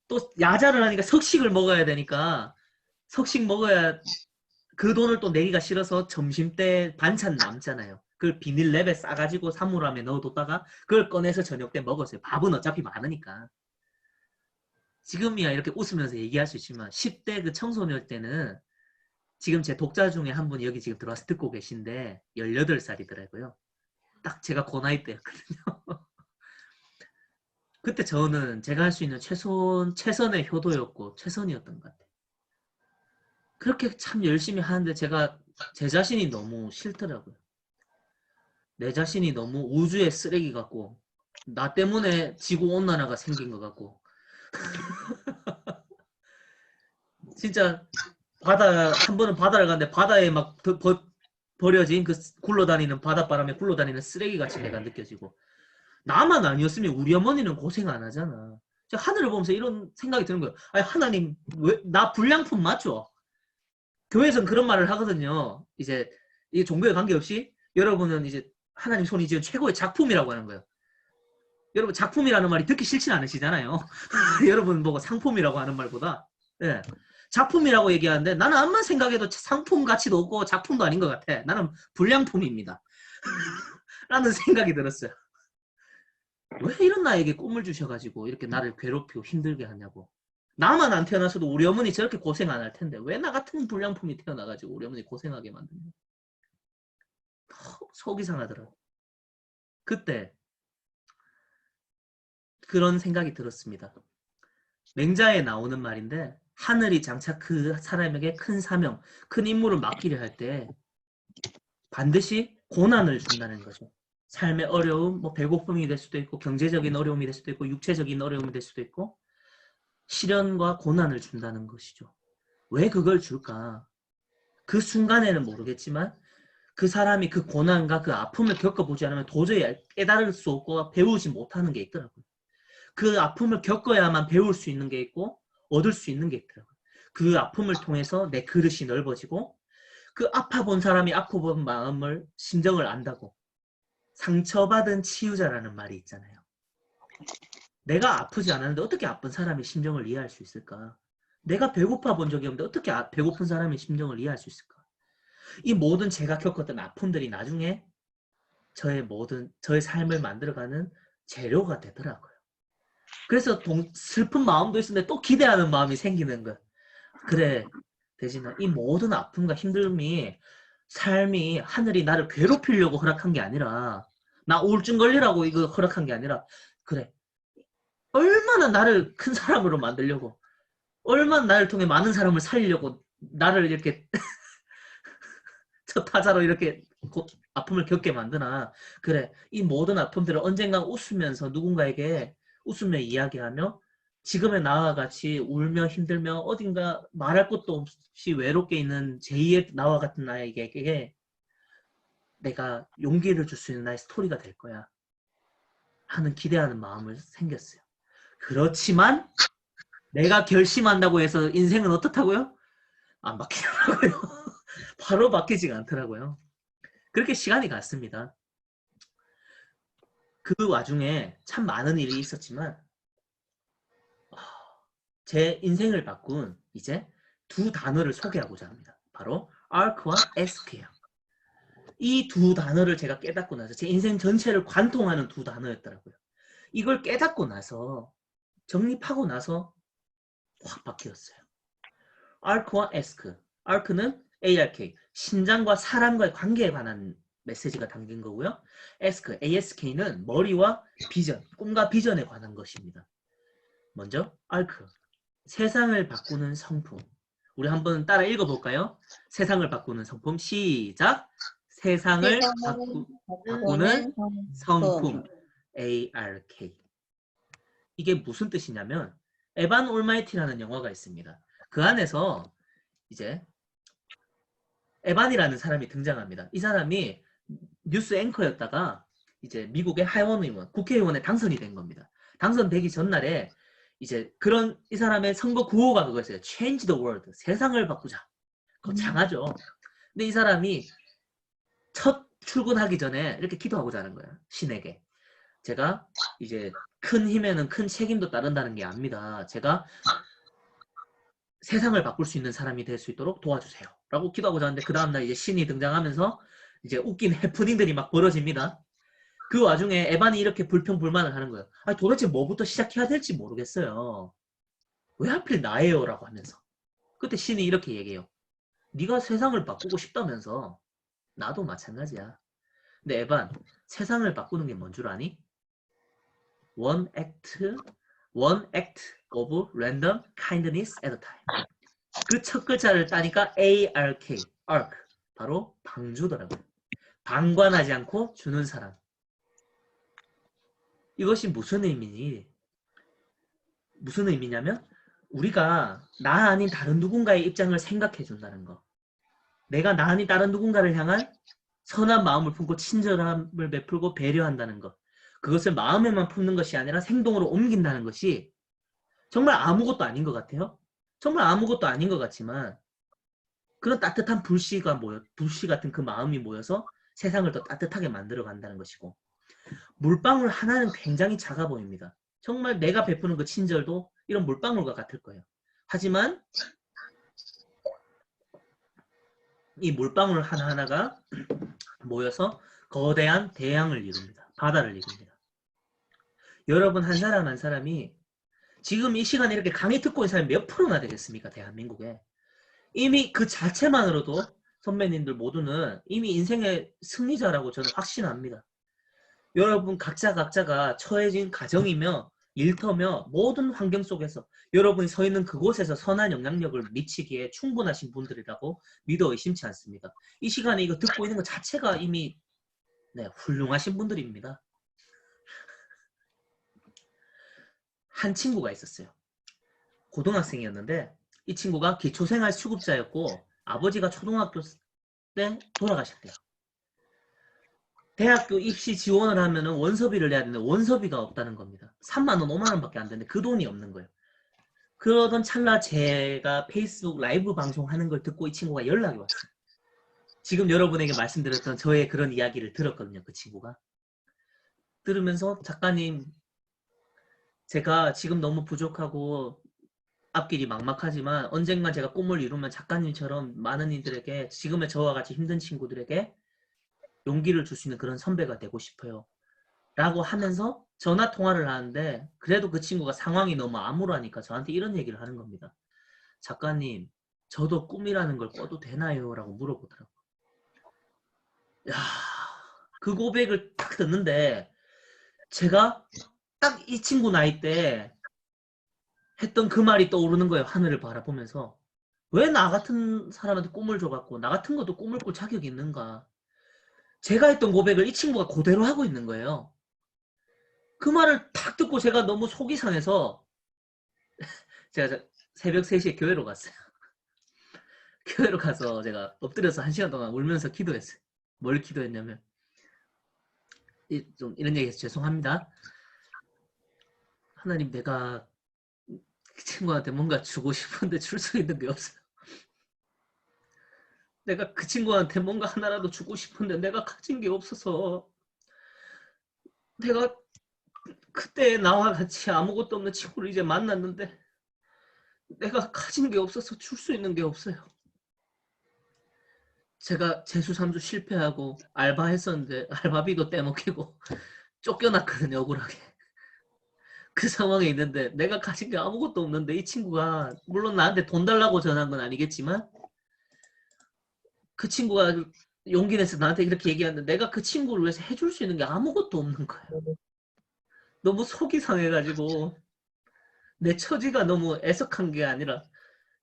또 야자를 하니까 석식을 먹어야 되니까 석식 먹어야 그 돈을 또 내기가 싫어서 점심때 반찬 남잖아요. 그걸 비닐랩에 싸가지고 사물함에 넣어뒀다가 그걸 꺼내서 저녁 때 먹었어요. 밥은 어차피 많으니까. 지금이야 이렇게 웃으면서 얘기할 수 있지만 10대 그 청소년 때는, 지금 제 독자 중에 한 분이 여기 지금 들어와서 듣고 계신데 18살이더라고요. 딱 제가 그 나이 때였거든요. 그때 저는 제가 할 수 있는 최선의 효도였고 최선이었던 것 같아요. 그렇게 참 열심히 하는데 제가 제 자신이 너무 싫더라고요. 내 자신이 너무 우주의 쓰레기 같고 나 때문에 지구온난화가 생긴 것 같고 진짜 한 번은 바다를 갔는데 바다에 막 버려진 그 굴러다니는 바닷바람에 굴러다니는 쓰레기같이 내가 느껴지고, 나만 아니었으면 우리 어머니는 고생 안 하잖아. 제가 하늘을 보면서 이런 생각이 드는 거예요. 아니 하나님, 왜 나 불량품 맞죠? 교회에서는 그런 말을 하거든요. 이제 이 종교에 관계없이 여러분은 이제 하나님 손이 지은 최고의 작품이라고 하는 거예요. 여러분 작품이라는 말이 듣기 싫진 않으시잖아요. 여러분 보고 상품이라고 하는 말보다. 예. 작품이라고 얘기하는데 나는 암만 생각해도 상품 가치도 없고 작품도 아닌 것 같아. 나는 불량품입니다. 라는 생각이 들었어요. 왜 이런 나에게 꿈을 주셔가지고 이렇게 나를 괴롭히고 힘들게 하냐고. 나만 안 태어났어도 우리 어머니 저렇게 고생 안 할 텐데 왜 나 같은 불량품이 태어나가지고 우리 어머니 고생하게 만드냐. 속이 상하더라고. 그때 그런 생각이 들었습니다. 맹자에 나오는 말인데, 하늘이 장차 그 사람에게 큰 사명, 큰 임무를 맡기려 할 때 반드시 고난을 준다는 거죠. 삶의 어려움, 뭐 배고픔이 될 수도 있고 경제적인 어려움이 될 수도 있고 육체적인 어려움이 될 수도 있고 시련과 고난을 준다는 것이죠. 왜 그걸 줄까? 그 순간에는 모르겠지만 그 사람이 그 고난과 그 아픔을 겪어보지 않으면 도저히 깨달을 수 없고 배우지 못하는 게 있더라고요. 그 아픔을 겪어야만 배울 수 있는 게 있고 얻을 수 있는 게 있더라고요. 그 아픔을 통해서 내 그릇이 넓어지고 그 아파본 사람이 아파본 마음을, 심정을 안다고. 상처받은 치유자라는 말이 있잖아요. 내가 아프지 않았는데 어떻게 아픈 사람의 심정을 이해할 수 있을까? 내가 배고파 본 적이 없는데 어떻게 배고픈 사람의 심정을 이해할 수 있을까? 이 모든 제가 겪었던 아픔들이 나중에 저의 삶을 만들어가는 재료가 되더라고요. 그래서 슬픈 마음도 있었는데 또 기대하는 마음이 생기는 거야. 그래, 대진아, 이 모든 아픔과 힘듦이 삶이 하늘이 나를 괴롭히려고 허락한 게 아니라, 나 우울증 걸리라고 이거 허락한 게 아니라, 그래, 얼마나 나를 큰 사람으로 만들려고, 얼마나 나를 통해 많은 사람을 살리려고 나를 이렇게 저 타자로 이렇게 아픔을 겪게 만드나. 그래, 이 모든 아픔들을 언젠가 웃으면서 누군가에게 웃으며 이야기하며 지금의 나와 같이 울며 힘들며 어딘가 말할 것도 없이 외롭게 있는 제2의 나와 같은 나에게 내가 용기를 줄 수 있는 나의 스토리가 될 거야 하는 기대하는 마음을 생겼어요. 그렇지만 내가 결심한다고 해서 인생은 어떻다고요? 안 바뀌더라고요. 바로 바뀌지가 않더라고요. 그렇게 시간이 갔습니다. 그 와중에 참 많은 일이 있었지만 제 인생을 바꾼 이제 두 단어를 소개하고자 합니다. 바로 ARC와 ESC예요. 이 두 단어를 제가 깨닫고 나서 제 인생 전체를 관통하는 두 단어였더라고요. 이걸 깨닫고 나서 정립하고 나서 확 바뀌었어요. ARC와 ESC. ARC는 ARK, 신장과 사람과의 관계에 관한 메시지가 담긴 거고요. ESC, ASK는 머리와 비전, 꿈과 비전에 관한 것입니다. 먼저 ARC, 세상을 바꾸는 성품. 우리 한번 따라 읽어볼까요? 세상을 바꾸는 성품. 시작! 세상을 바꾸는 성품. ARK. 이게 무슨 뜻이냐면 에반 올마이티라는 영화가 있습니다. 그 안에서 이제 에반이라는 사람이 등장합니다. 이 사람이 뉴스 앵커였다가 이제 미국의 하원 의원, 국회의원에 당선이 된 겁니다. 당선되기 전날에 이제 그런 이 사람의 선거 구호가 그거였어요. Change the world. 세상을 바꾸자. 거창하죠. 근데 이 사람이 첫 출근하기 전에 이렇게 기도하고자 하는 거예요. 신에게. 제가 이제 큰 힘에는 큰 책임도 따른다는 게 압니다. 제가 세상을 바꿀 수 있는 사람이 될 수 있도록 도와주세요. 라고 기도하고자 하는데 그 다음날 이제 신이 등장하면서 이제 웃긴 해프닝들이 막 벌어집니다. 그 와중에 에반이 이렇게 불평불만을 하는 거예요. 아니 도대체 뭐부터 시작해야 될지 모르겠어요. 왜 하필 나예요? 라고 하면서. 그때 신이 이렇게 얘기해요. 네가 세상을 바꾸고 싶다면서 나도 마찬가지야. 근데 에반, 세상을 바꾸는 게 뭔 줄 아니? One act of random kindness at a time. 그 첫 글자를 따니까 ARK, ARC. 바로 방주더라고요. 방관하지 않고 주는 사람. 이것이 무슨 의미냐면 우리가 나 아닌 다른 누군가의 입장을 생각해 준다는 거. 내가 나 아닌 다른 누군가를 향한 선한 마음을 품고 친절함을 베풀고 배려한다는 것. 그것을 마음에만 품는 것이 아니라 행동으로 옮긴다는 것이 정말 아무것도 아닌 것 같아요. 정말 아무것도 아닌 것 같지만 그런 따뜻한 불씨 같은 그 마음이 모여서 세상을 더 따뜻하게 만들어 간다는 것이고 물방울 하나는 굉장히 작아 보입니다. 정말 내가 베푸는 그 친절도 이런 물방울과 같을 거예요. 하지만 이 물방울 하나하나가 모여서 거대한 대양을 이룹니다. 바다를 이룹니다. 여러분 한 사람 한 사람이 지금 이 시간에 이렇게 강의 듣고 있는 사람이 몇 프로나 되겠습니까? 대한민국에. 이미 그 자체만으로도 선배님들 모두는 이미 인생의 승리자라고 저는 확신합니다. 여러분 각자가 처해진 가정이며 일터며 모든 환경 속에서 여러분이 서 있는 그곳에서 선한 영향력을 미치기에 충분하신 분들이라고 믿어 의심치 않습니다. 이 시간에 이거 듣고 있는 것 자체가 이미 훌륭하신 분들입니다. 한 친구가 있었어요. 고등학생이었는데 이 친구가 기초생활 수급자였고 아버지가 초등학교 때 돌아가셨대요. 대학교 입시 지원을 하면 원서비를 내야 되는데 원서비가 없다는 겁니다. 3만 원, 5만 원밖에 안 되는데 그 돈이 없는 거예요. 그러던 찰나 제가 페이스북 라이브 방송하는 걸 듣고 이 친구가 연락이 왔어요. 지금 여러분에게 말씀드렸던 저의 그런 이야기를 들었거든요. 그 친구가. 들으면서 작가님 제가 지금 너무 부족하고 앞길이 막막하지만 언젠간 제가 꿈을 이루면 작가님처럼 많은 이들에게 지금의 저와 같이 힘든 친구들에게 용기를 줄 수 있는 그런 선배가 되고 싶어요. 라고 하면서 전화 통화를 하는데 그래도 그 친구가 상황이 너무 암울하니까 저한테 이런 얘기를 하는 겁니다. 작가님, 저도 꿈이라는 걸 꿔도 되나요? 라고 물어보더라고요. 야, 그 고백을 딱 듣는데 제가 딱 이 친구 나이 때 했던 그 말이 떠오르는 거예요. 하늘을 바라보면서. 왜 나 같은 사람한테 꿈을 줘갖고 나 같은 것도 꿈을 꿀 자격이 있는가. 제가 했던 고백을 이 친구가 그대로 하고 있는 거예요. 그 말을 딱 듣고 제가 너무 속이 상해서 제가 새벽 3시에 교회로 갔어요. 교회로 가서 제가 엎드려서 1시간 동안 울면서 기도했어요. 뭘 기도했냐면 좀 이런 얘기해서 죄송합니다. 하나님, 내가 그 친구한테 뭔가 주고 싶은데 줄 수 있는 게 없어요. 내가 그 친구한테 뭔가 하나라도 주고 싶은데 내가 가진 게 없어서 내가 그때 나와 같이 아무것도 없는 친구를 이제 만났는데 내가 가진 게 없어서 줄 수 있는 게 없어요. 제가 재수삼수 실패하고 알바했었는데 알바비도 떼먹히고 쫓겨났거든요, 억울하게. 그 상황에 있는데 내가 가진 게 아무것도 없는데 이 친구가 물론 나한테 돈 달라고 전화한 건 아니겠지만 그 친구가 용기 내서 나한테 이렇게 얘기하는데 내가 그 친구를 위해서 해줄 수 있는 게 아무것도 없는 거예요. 너무 속이 상해가지고 내 처지가 너무 애석한 게 아니라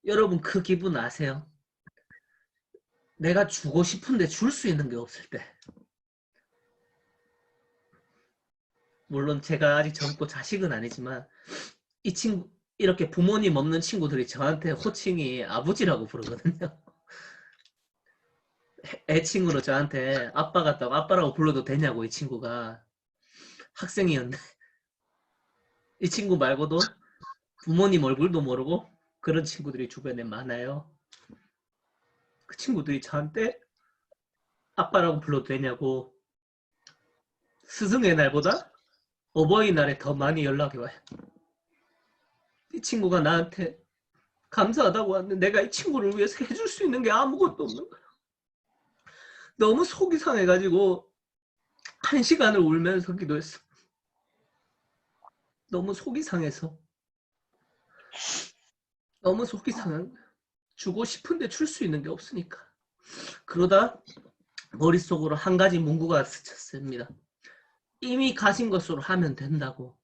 여러분 그 기분 아세요? 내가 주고 싶은데 줄 수 있는 게 없을 때. 물론 제가 아직 젊고 자식은 아니지만 이 친구 이렇게 부모님 없는 친구들이 저한테 호칭이 아버지라고 부르거든요. 애칭으로 저한테 아빠 같다고 아빠라고 불러도 되냐고 이 친구가 학생이었는데 이 친구 말고도 부모님 얼굴도 모르고 그런 친구들이 주변에 많아요. 그 친구들이 저한테 아빠라고 불러도 되냐고 스승의 날보다 어버이날에 더 많이 연락이 와요. 이 친구가 나한테 감사하다고 하는데 내가 이 친구를 위해서 해줄 수 있는 게 아무것도 없는 거예요. 너무 속이 상해가지고 1시간을 울면서 기도했어. 너무 속이 상해서. 너무 속이 상한 거야. 주고 싶은데 줄 수 있는 게 없으니까. 그러다 머릿속으로 한 가지 문구가 스쳤습니다. 이미 가진 것으로 하면 된다고.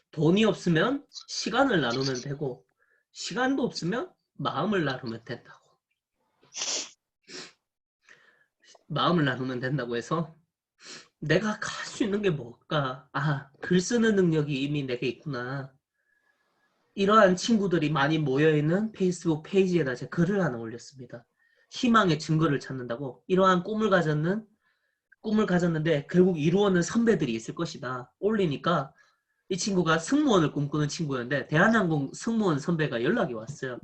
돈이 없으면 시간을 나누면 되고 시간도 없으면 마음을 나누면 된다고. 마음을 나누면 된다고 해서 내가 할 수 있는 게 뭘까? 아, 글 쓰는 능력이 이미 내게 있구나. 이러한 친구들이 많이 모여있는 페이스북 페이지에다 제가 글을 하나 올렸습니다. 희망의 증거를 찾는다고. 이러한 꿈을 가졌는데 결국 이루어는 선배들이 있을 것이다. 올리니까 이 친구가 승무원을 꿈꾸는 친구였는데 대한항공 승무원 선배가 연락이 왔어요.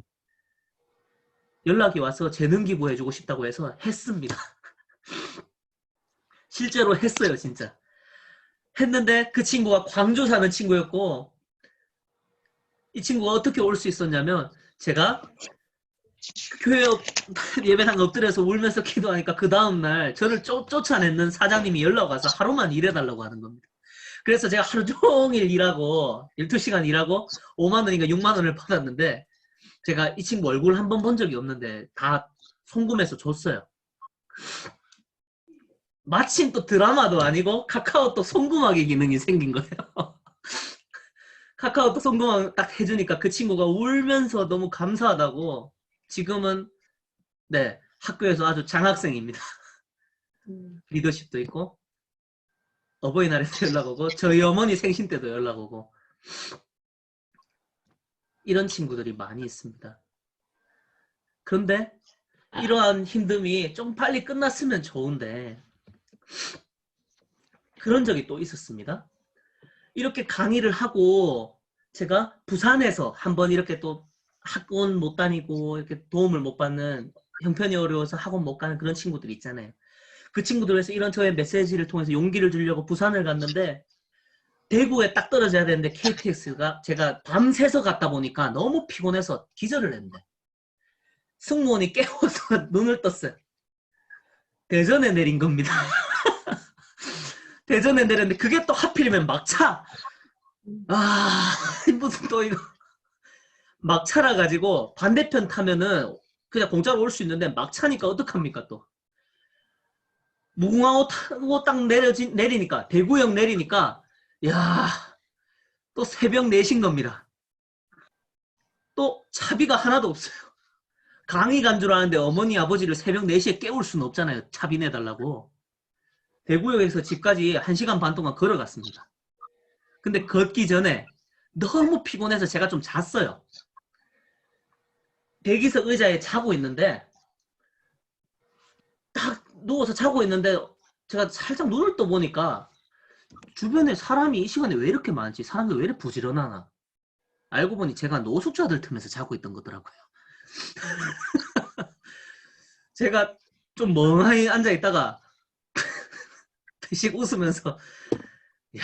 연락이 와서 재능 기부해주고 싶다고 해서 했습니다. 실제로 했어요, 진짜. 했는데 그 친구가 광주 사는 친구였고 이 친구가 어떻게 올 수 있었냐면 제가 교회 예배당 엎드려서 울면서 기도하니까 그 다음날 저를 쫓아내는 사장님이 연락 와서 하루만 일해달라고 하는 겁니다. 그래서 제가 하루 종일 일하고 12시간 일하고 5만 원인가 6만 원을 받았는데 제가 이 친구 얼굴 한 번 본 적이 없는데 다 송금해서 줬어요. 마침 또 드라마도 아니고 카카오톡 송금하기 기능이 생긴 거예요. 카카오톡 송금 딱 해주니까 그 친구가 울면서 너무 감사하다고 지금은 네 학교에서 아주 장학생입니다. 리더십도 있고 어버이날에도 연락 오고 저희 어머니 생신 때도 연락 오고 이런 친구들이 많이 있습니다. 그런데 이러한 힘듦이 좀 빨리 끝났으면 좋은데 그런 적이 또 있었습니다. 이렇게 강의를 하고 제가 부산에서 한번 이렇게 또 학원 못 다니고 이렇게 도움을 못 받는 형편이 어려워서 학원 못 가는 그런 친구들이 있잖아요. 그 친구들에서 이런 저의 메시지를 통해서 용기를 주려고 부산을 갔는데 대구에 딱 떨어져야 되는데 KTX가 제가 밤새서 갔다 보니까 너무 피곤해서 기절을 했는데 승무원이 깨워서 눈을 떴어요. 대전에 내린 겁니다. 대전에 내렸는데 그게 또 하필이면 막차. 아 무슨 또 이거 막차라 가지고 반대편 타면은 그냥 공짜로 올 수 있는데 막차니까 어떡합니까 또. 무궁화호 타고 딱 내리니까 대구역 내리니까 야 또 새벽 4시인 겁니다. 또 차비가 하나도 없어요. 강의 간 줄 아는데 어머니 아버지를 새벽 4시에 깨울 수는 없잖아요. 차비 내달라고. 대구역에서 집까지 1시간 반 동안 걸어갔습니다. 근데 걷기 전에 너무 피곤해서 제가 좀 잤어요. 대기석 의자에 자고 있는데 딱 누워서 자고 있는데 제가 살짝 눈을 떠보니까 주변에 사람이 이 시간에 왜 이렇게 많지? 사람들 왜 이렇게 부지런하나? 알고 보니 제가 노숙자들 틈에서 자고 있던 거더라고요. 제가 좀 멍하니 앉아 있다가 피식 웃으면서 야,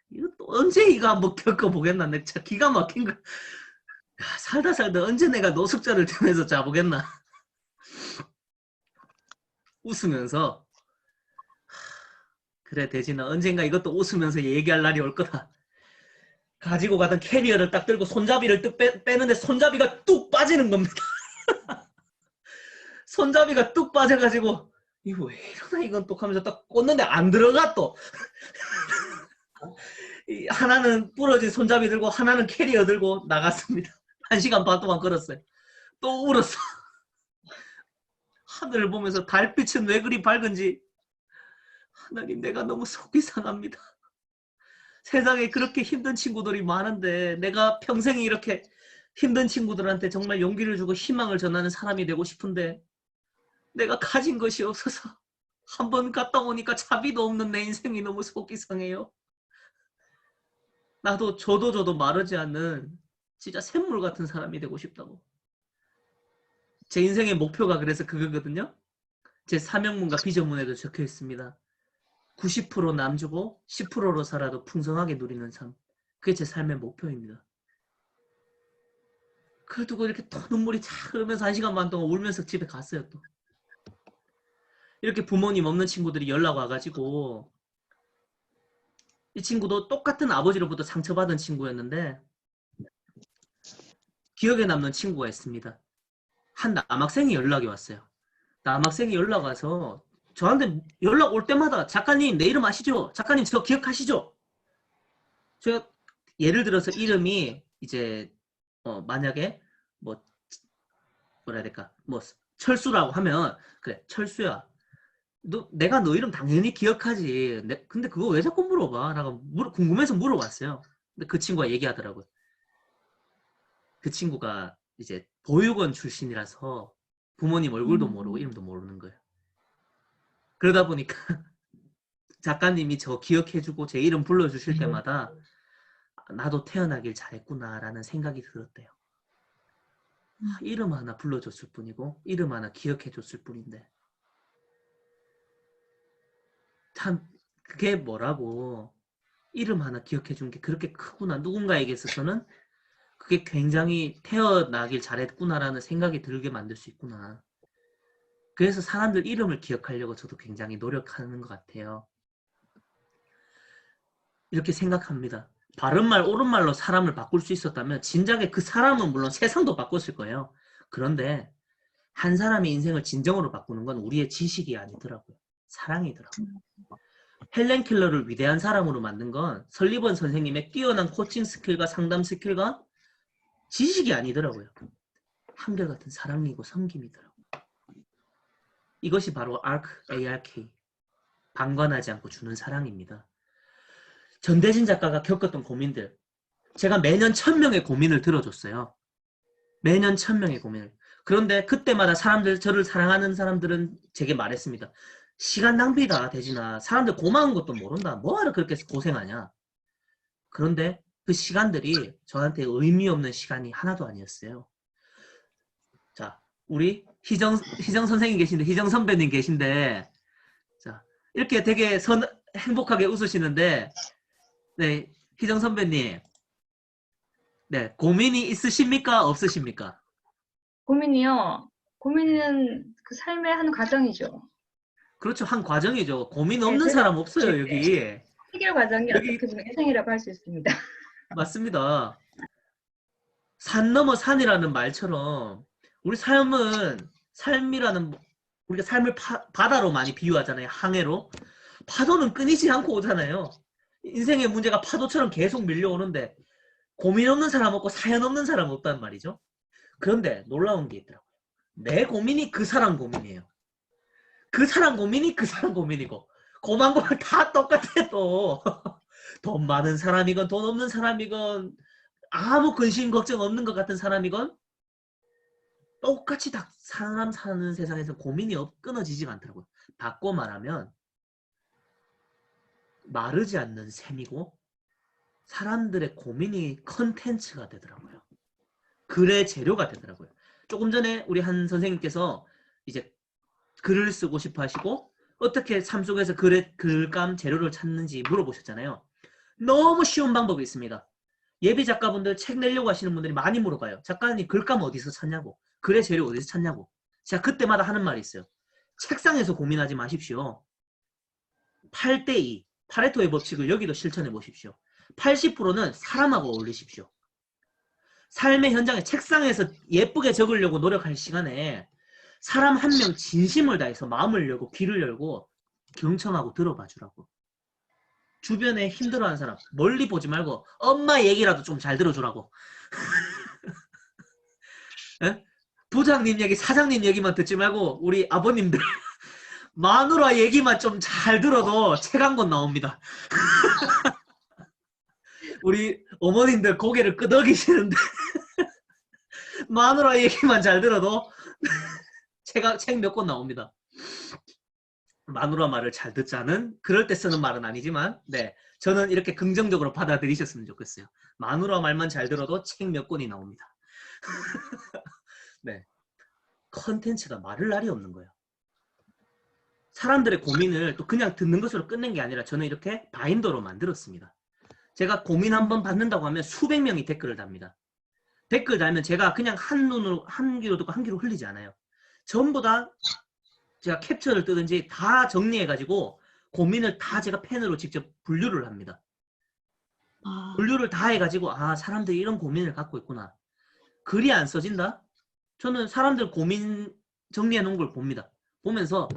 이거 또 언제 이거 한번 겪어보겠나? 내가 진짜 기가 막힌 거. 야, 살다 살다 언제 내가 노숙자를 틈에서 자보겠나? 웃으면서 그래 대진아 언젠가 이것도 웃으면서 얘기할 날이 올 거다. 가지고 가던 캐리어를 딱 들고 손잡이를 뚝 빼는데 손잡이가 뚝 빠지는 겁니다. 손잡이가 뚝 빠져가지고 이거 왜 이러나 이건 또 하면서 딱 꽂는데 안 들어가 또. 하나는 부러진 손잡이 들고 하나는 캐리어 들고 나갔습니다. 1시간 반 동안 걸었어요. 또 울었어. 하늘을 보면서 달빛은 왜 그리 밝은지 하나님 내가 너무 속이 상합니다. 세상에 그렇게 힘든 친구들이 많은데 내가 평생 이렇게 힘든 친구들한테 정말 용기를 주고 희망을 전하는 사람이 되고 싶은데 내가 가진 것이 없어서 한 번 갔다 오니까 차비도 없는 내 인생이 너무 속이 상해요. 나도 저도 마르지 않는 진짜 샘물 같은 사람이 되고 싶다고. 제 인생의 목표가 그래서 그거거든요. 제 사명문과 비전문에도 적혀 있습니다. 90% 남주고 10%로 살아도 풍성하게 누리는 삶. 그게 제 삶의 목표입니다. 그걸 두고 이렇게 또 눈물이 착 흐르면서 1시간 반 동안 울면서 집에 갔어요. 또 이렇게 부모님 없는 친구들이 연락 와가지고 이 친구도 똑같은 아버지로부터 상처받은 친구였는데 기억에 남는 친구가 있습니다. 한 남학생이 연락이 왔어요. 남학생이 연락 와서 저한테 연락 올 때마다 작가님 내 이름 아시죠? 작가님 저 기억하시죠? 제가 예를 들어서 이름이 이제 만약에 뭐 뭐라 해야 될까 뭐 철수라고 하면 그래 철수야 내가 너 이름 당연히 기억하지. 근데 그거 왜 자꾸 물어봐? 라고 궁금해서 물어봤어요. 근데 그 친구가 얘기하더라고요. 그 친구가 이제 보육원 출신이라서 부모님 얼굴도 모르고 이름도 모르는 거예요. 그러다 보니까 작가님이 저 기억해주고 제 이름 불러주실 때마다 나도 태어나길 잘했구나라는 생각이 들었대요. 이름 하나 불러줬을 뿐이고 이름 하나 기억해줬을 뿐인데 참 그게 뭐라고 이름 하나 기억해준 게 그렇게 크구나. 누군가에게 있어서는 그게 굉장히 태어나길 잘했구나라는 생각이 들게 만들 수 있구나. 그래서 사람들 이름을 기억하려고 저도 굉장히 노력하는 것 같아요. 이렇게 생각합니다. 바른말 옳은말로 사람을 바꿀 수 있었다면 진작에 그 사람은 물론 세상도 바꿨을 거예요. 그런데 한 사람의 인생을 진정으로 바꾸는 건 우리의 지식이 아니더라고요. 사랑이더라고요. 헬렌 켈러를 위대한 사람으로 만든 건 설리번 선생님의 뛰어난 코칭 스킬과 상담 스킬과 지식이 아니더라고요. 한결같은 사랑이고 섬김이더라고요. 이것이 바로 ARK, 방관하지 않고 주는 사랑입니다. 전대진 작가가 겪었던 고민들, 제가 매년 1000명의 고민을 들어줬어요. 매년 1000명의 고민을. 그런데 그때마다 저를 사랑하는 사람들은 제게 말했습니다. 시간 낭비다, 대진아. 사람들 고마운 것도 모른다. 뭐하러 그렇게 고생하냐. 그런데 그 시간들이 저한테 의미 없는 시간이 하나도 아니었어요. 자, 우리 희정 선생님 계신데, 희정 선배님 계신데, 자, 이렇게 되게 행복하게 웃으시는데, 네, 희정 선배님, 네, 고민이 있으십니까? 없으십니까? 고민이요. 고민은 그 삶의 한 과정이죠. 그렇죠. 한 과정이죠. 고민 없는 네, 사람 없어요, 여기. 해결 과정이 여기 어떻게 보면 인생이라고 할 수 있습니다. 맞습니다. 산 넘어 산이라는 말처럼 우리 삶이라는 우리가 삶을 바다로 많이 비유하잖아요. 항해로. 파도는 끊이지 않고 오잖아요. 인생의 문제가 파도처럼 계속 밀려오는데 고민 없는 사람 없고 사연 없는 사람 없단 말이죠. 그런데 놀라운 게 있더라고요. 내 고민이 그 사람 고민이에요. 그 사람 고민이 그 사람 고민이고 고만고만 다 똑같아 또. 돈 많은 사람이건 돈 없는 사람이건 아무 근심 걱정 없는 것 같은 사람이건 똑같이 다 사람 사는 세상에서 고민이 끊어지지가 않더라고요. 바꿔 말하면 마르지 않는 셈이고 사람들의 고민이 컨텐츠가 되더라고요. 글의 재료가 되더라고요. 조금 전에 우리 한 선생님께서 이제 글을 쓰고 싶어 하시고 어떻게 삶 속에서 글감 재료를 찾는지 물어보셨잖아요. 너무 쉬운 방법이 있습니다. 예비 작가분들 책 내려고 하시는 분들이 많이 물어봐요. 작가님 글감 어디서 찾냐고. 글의 재료 어디서 찾냐고. 제가 그때마다 하는 말이 있어요. 책상에서 고민하지 마십시오. 8대2 파레토의 법칙을 여기도 실천해 보십시오. 80%는 사람하고 어울리십시오. 삶의 현장에 책상에서 예쁘게 적으려고 노력할 시간에 사람 한 명 진심을 다해서 마음을 열고 귀를 열고 경청하고 들어봐 주라고. 주변에 힘들어하는 사람 멀리 보지 말고 엄마 얘기라도 좀 잘 들어주라고. 에? 부장님 얘기, 사장님 얘기만 듣지 말고 우리 아버님들 마누라 얘기만 좀 잘 들어도 책 한 권 나옵니다. 우리 어머님들 고개를 끄덕이시는데 마누라 얘기만 잘 들어도 책 몇 권 나옵니다. 마누라 말을 잘 듣자는 그럴 때 쓰는 말은 아니지만 네, 저는 이렇게 긍정적으로 받아들이셨으면 좋겠어요. 마누라 말만 잘 들어도 책 몇 권이 나옵니다. 네, 컨텐츠가 말을 날이 없는 거예요. 사람들의 고민을 또 그냥 듣는 것으로 끝낸 게 아니라 저는 이렇게 바인더로 만들었습니다. 제가 고민 한번 받는다고 하면 수백 명이 댓글을 답니다. 댓글 달면 제가 그냥 한 귀로 듣고 한 귀로 흘리지 않아요. 전부 다 제가 캡처를 뜨든지 다 정리해가지고 고민을 다 제가 펜으로 직접 분류를 합니다. 분류를 다 해가지고 아 사람들이 이런 고민을 갖고 있구나. 글이 안 써진다? 저는 사람들 고민 정리해 놓은 걸 봅니다. 보면서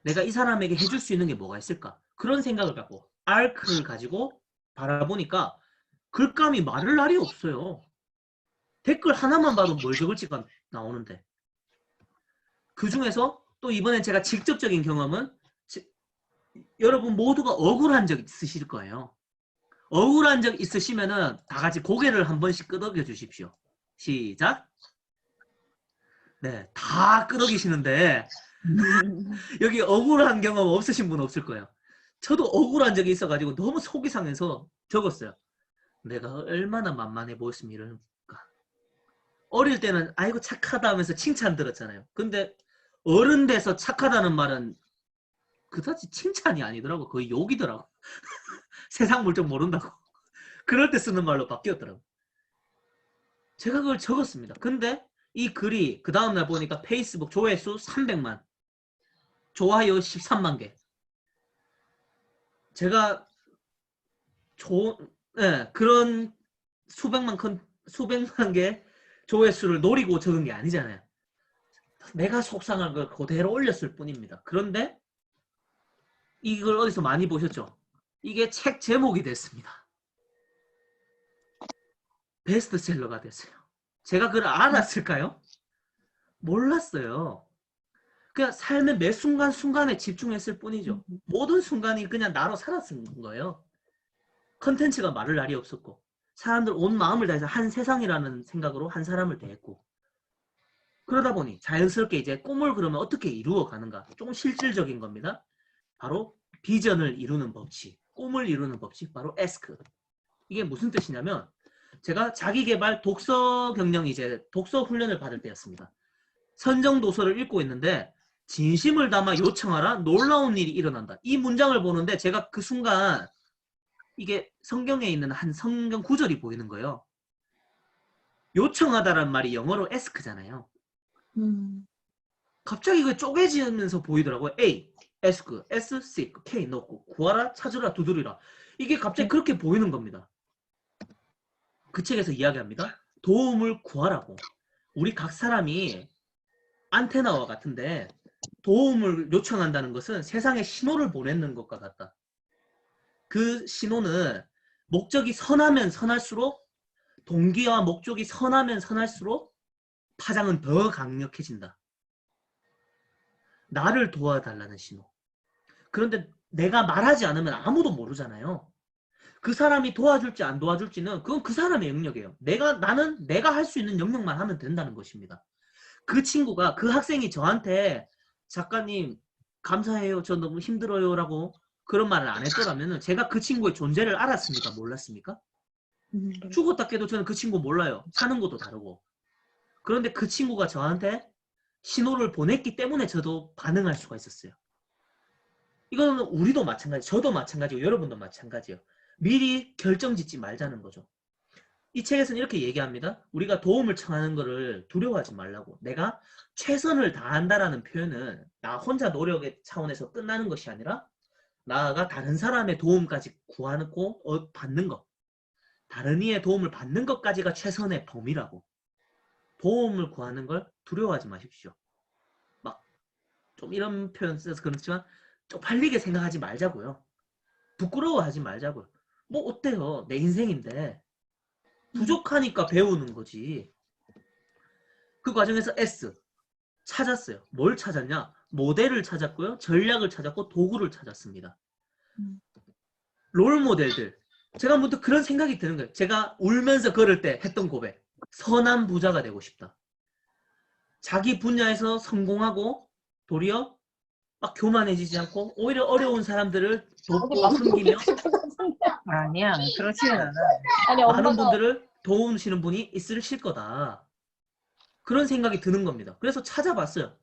내가 이 사람에게 해줄 수 있는 게 뭐가 있을까? 그런 생각을 갖고 아크를 가지고 바라보니까 글감이 마를 날이 없어요. 댓글 하나만 봐도 뭘 적을지가 나오는데 그 중에서 또 이번엔 제가 직접적인 경험은 여러분 모두가 억울한 적 있으실 거예요. 억울한 적 있으시면은 다 같이 고개를 한 번씩 끄덕여 주십시오. 시작. 네, 다 끄덕이시는데 여기 억울한 경험 없으신 분 없을 거예요. 저도 억울한 적이 있어가지고 너무 속이 상해서 적었어요. 내가 얼마나 만만해 보였으면 이럴까. 어릴 때는 아이고 착하다 하면서 칭찬 들었잖아요. 근데 어른 돼서 착하다는 말은 그다지 칭찬이 아니더라고. 거의 욕이더라고. 세상 물정 모른다고. 그럴 때 쓰는 말로 바뀌었더라고. 제가 그걸 적었습니다. 근데 이 글이 그 다음날 보니까 페이스북 조회수 300만, 좋아요 13만 개. 제가 그런 수백만 개 조회수를 노리고 적은 게 아니잖아요. 내가 속상한 걸 그대로 올렸을 뿐입니다. 그런데 이걸 어디서 많이 보셨죠? 이게 책 제목이 됐습니다. 베스트셀러가 됐어요. 제가 그걸 알았을까요? 몰랐어요. 그냥 삶의 매 순간순간에 집중했을 뿐이죠. 모든 순간이 그냥 나로 살았은 거예요. 컨텐츠가 말을 날이 없었고 사람들 온 마음을 다해서 한 세상이라는 생각으로 한 사람을 대했고 그러다 보니 자연스럽게 이제 꿈을 그러면 어떻게 이루어가는가 조금 실질적인 겁니다. 바로 비전을 이루는 법칙, 꿈을 이루는 법칙, 바로 에스크. 이게 무슨 뜻이냐면 제가 자기계발 독서 경영 이제 독서 훈련을 받을 때였습니다. 선정 도서를 읽고 있는데 진심을 담아 요청하라 놀라운 일이 일어난다. 이 문장을 보는데 제가 그 순간 이게 성경에 있는 한 성경 구절이 보이는 거예요. 요청하다란 말이 영어로 ask잖아요. 갑자기 그 쪼개지면서 보이더라고요. A, ask, S, seek, K 넣고 구하라, 찾으라, 두드리라. 이게 갑자기 그렇게 보이는 겁니다. 그 책에서 이야기합니다. 도움을 구하라고. 우리 각 사람이 안테나와 같은데 도움을 요청한다는 것은 세상에 신호를 보내는 것과 같다. 그 신호는 목적이 선하면 선할수록 동기와 목적이 선하면 선할수록 파장은 더 강력해진다. 나를 도와달라는 신호. 그런데 내가 말하지 않으면 아무도 모르잖아요. 그 사람이 도와줄지 안 도와줄지는 그건 그 사람의 영역이에요. 나는 내가 할 수 있는 영역만 하면 된다는 것입니다. 그 친구가 그 학생이 저한테 작가님 감사해요. 저 너무 힘들어요. 라고 그런 말을 안 했더라면 제가 그 친구의 존재를 알았습니까? 몰랐습니까? 죽었다 깨도 저는 그 친구 몰라요. 사는 것도 다르고. 그런데 그 친구가 저한테 신호를 보냈기 때문에 저도 반응할 수가 있었어요. 이거는 우리도 마찬가지, 저도 마찬가지고 여러분도 마찬가지예요. 미리 결정짓지 말자는 거죠. 이 책에서는 이렇게 얘기합니다. 우리가 도움을 청하는 것을 두려워하지 말라고. 내가 최선을 다한다라는 표현은 나 혼자 노력의 차원에서 끝나는 것이 아니라 나아가 다른 사람의 도움까지 구하고 받는 것. 다른 이의 도움을 받는 것까지가 최선의 범위라고. 도움을 구하는 걸 두려워하지 마십시오. 막 좀 이런 표현 써서 그렇지만 쪽팔리게 생각하지 말자고요. 부끄러워하지 말자고요. 뭐 어때요? 내 인생인데. 부족하니까 배우는 거지. 그 과정에서 S 찾았어요. 뭘 찾았냐? 모델을 찾았고요. 전략을 찾았고 도구를 찾았습니다. 롤 모델들. 제가 문득 그런 생각이 드는 거예요. 제가 울면서 걸을 때 했던 고백. 선한 부자가 되고 싶다. 자기 분야에서 성공하고 도리어 막 교만해지지 않고 오히려 어려운 사람들을 돕고 섬기며 아니야, 그렇지는 않아. 아니 많은 엄마가 분들을 도우시는 분이 있으실 거다. 그런 생각이 드는 겁니다. 그래서 찾아봤어요.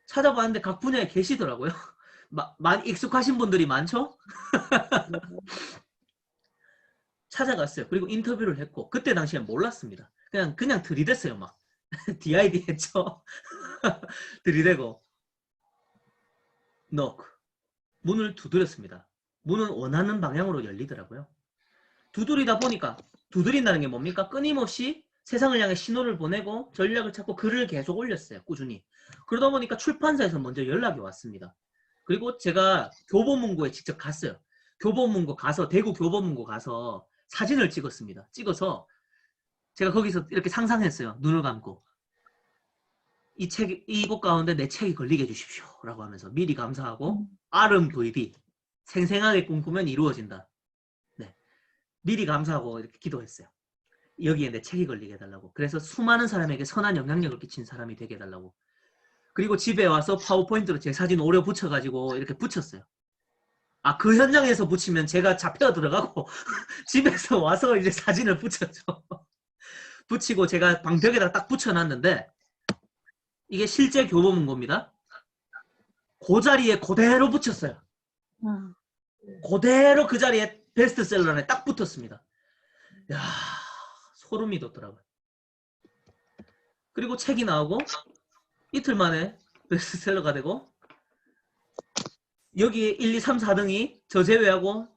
찾아봤는데 각 분야에 계시더라고요. 많이 익숙하신 분들이 많죠? 찾아갔어요. 그리고 인터뷰를 했고 그때 당시엔 몰랐습니다. 그냥 들이댔어요. 막 DID 했죠. 들이대고 knock. 문을 두드렸습니다. 문은 원하는 방향으로 열리더라고요. 두드리다 보니까 두드린다는 게 뭡니까? 끊임없이 세상을 향해 신호를 보내고 전략을 찾고 글을 계속 올렸어요. 꾸준히. 그러다 보니까 출판사에서 먼저 연락이 왔습니다. 그리고 제가 교보문고에 직접 갔어요. 교보문고 가서 대구 교보문고 가서 사진을 찍었습니다. 찍어서 제가 거기서 이렇게 상상했어요. 눈을 감고. 이곳 가운데 내 책이 걸리게 해주십시오. 라고 하면서 미리 감사하고 RMVB 생생하게 꿈꾸면 이루어진다. 네, 미리 감사하고 이렇게 기도했어요. 여기에 내 책이 걸리게 해달라고. 그래서 수많은 사람에게 선한 영향력을 끼친 사람이 되게 해달라고. 그리고 집에 와서 파워포인트로 제 사진 오려 붙여가지고 이렇게 붙였어요. 그 현장에서 붙이면 제가 잡혀 들어가고 집에서 와서 이제 사진을 붙였죠. 붙이고 제가 방벽에다 딱 붙여놨는데 이게 실제 교보문고입니다. 그 자리에 그대로 붙였어요. 그대로 그 자리에 베스트셀러에 딱 붙었습니다. 야, 소름이 돋더라고요. 그리고 책이 나오고 이틀 만에 베스트셀러가 되고 여기 1, 2, 3, 4등이 저 제외하고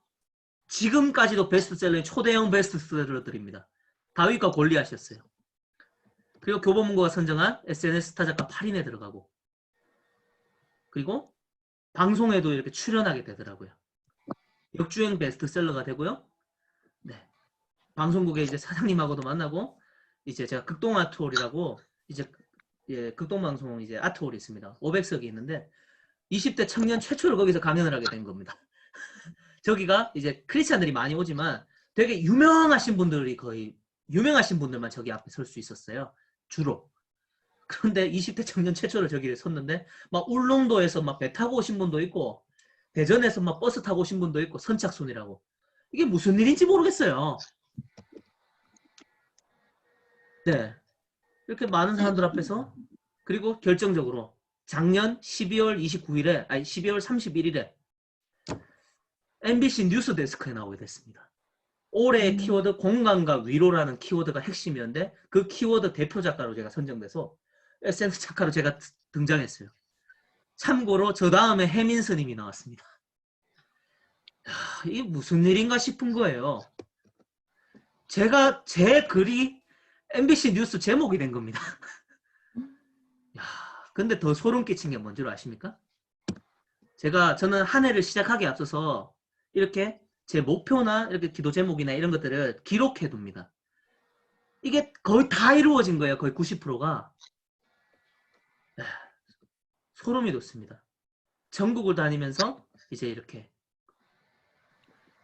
지금까지도 베스트셀러인 초대형 베스트셀러들입니다. 다윗과 골리앗이었어요. 그리고 교보문고가 선정한 SNS 스타 작가 8인에 들어가고 그리고 방송에도 이렇게 출연하게 되더라고요. 역주행 베스트셀러가 되고요. 네. 방송국에 이제 사장님하고도 만나고 이제 제가 극동 아트홀이라고 이제 극동방송 이제 아트홀이 있습니다. 500석이 있는데 20대 청년 최초로 거기서 강연을 하게 된 겁니다. 저기가 이제 크리스찬들이 많이 오지만 되게 유명하신 분들이 거의 유명하신 분들만 저기 앞에 설 수 있었어요. 주로. 그런데 20대 청년 최초로 저기를 섰는데 막 울릉도에서 막 배 타고 오신 분도 있고 대전에서 막 버스 타고 오신 분도 있고 선착순이라고. 이게 무슨 일인지 모르겠어요. 네. 이렇게 많은 사람들 앞에서 그리고 결정적으로 작년 12월 29일에 아니 12월 31일에 MBC 뉴스 데스크에 나오게 됐습니다. 올해의 키워드 공간과 위로라는 키워드가 핵심이었는데 그 키워드 대표 작가로 제가 선정돼서 SNS 작가로 제가 등장했어요. 참고로 저 다음에 혜민 스님이 나왔습니다. 이게 무슨 일인가 싶은 거예요. 제 글이 MBC 뉴스 제목이 된 겁니다. 근데 더 소름 끼친 게 뭔지 아십니까? 저는 한 해를 시작하기에 앞서서 이렇게 제 목표나 이렇게 기도 제목이나 이런 것들을 기록해 둡니다. 이게 거의 다 이루어진 거예요. 거의 90%가. 소름이 돋습니다. 전국을 다니면서 이제 이렇게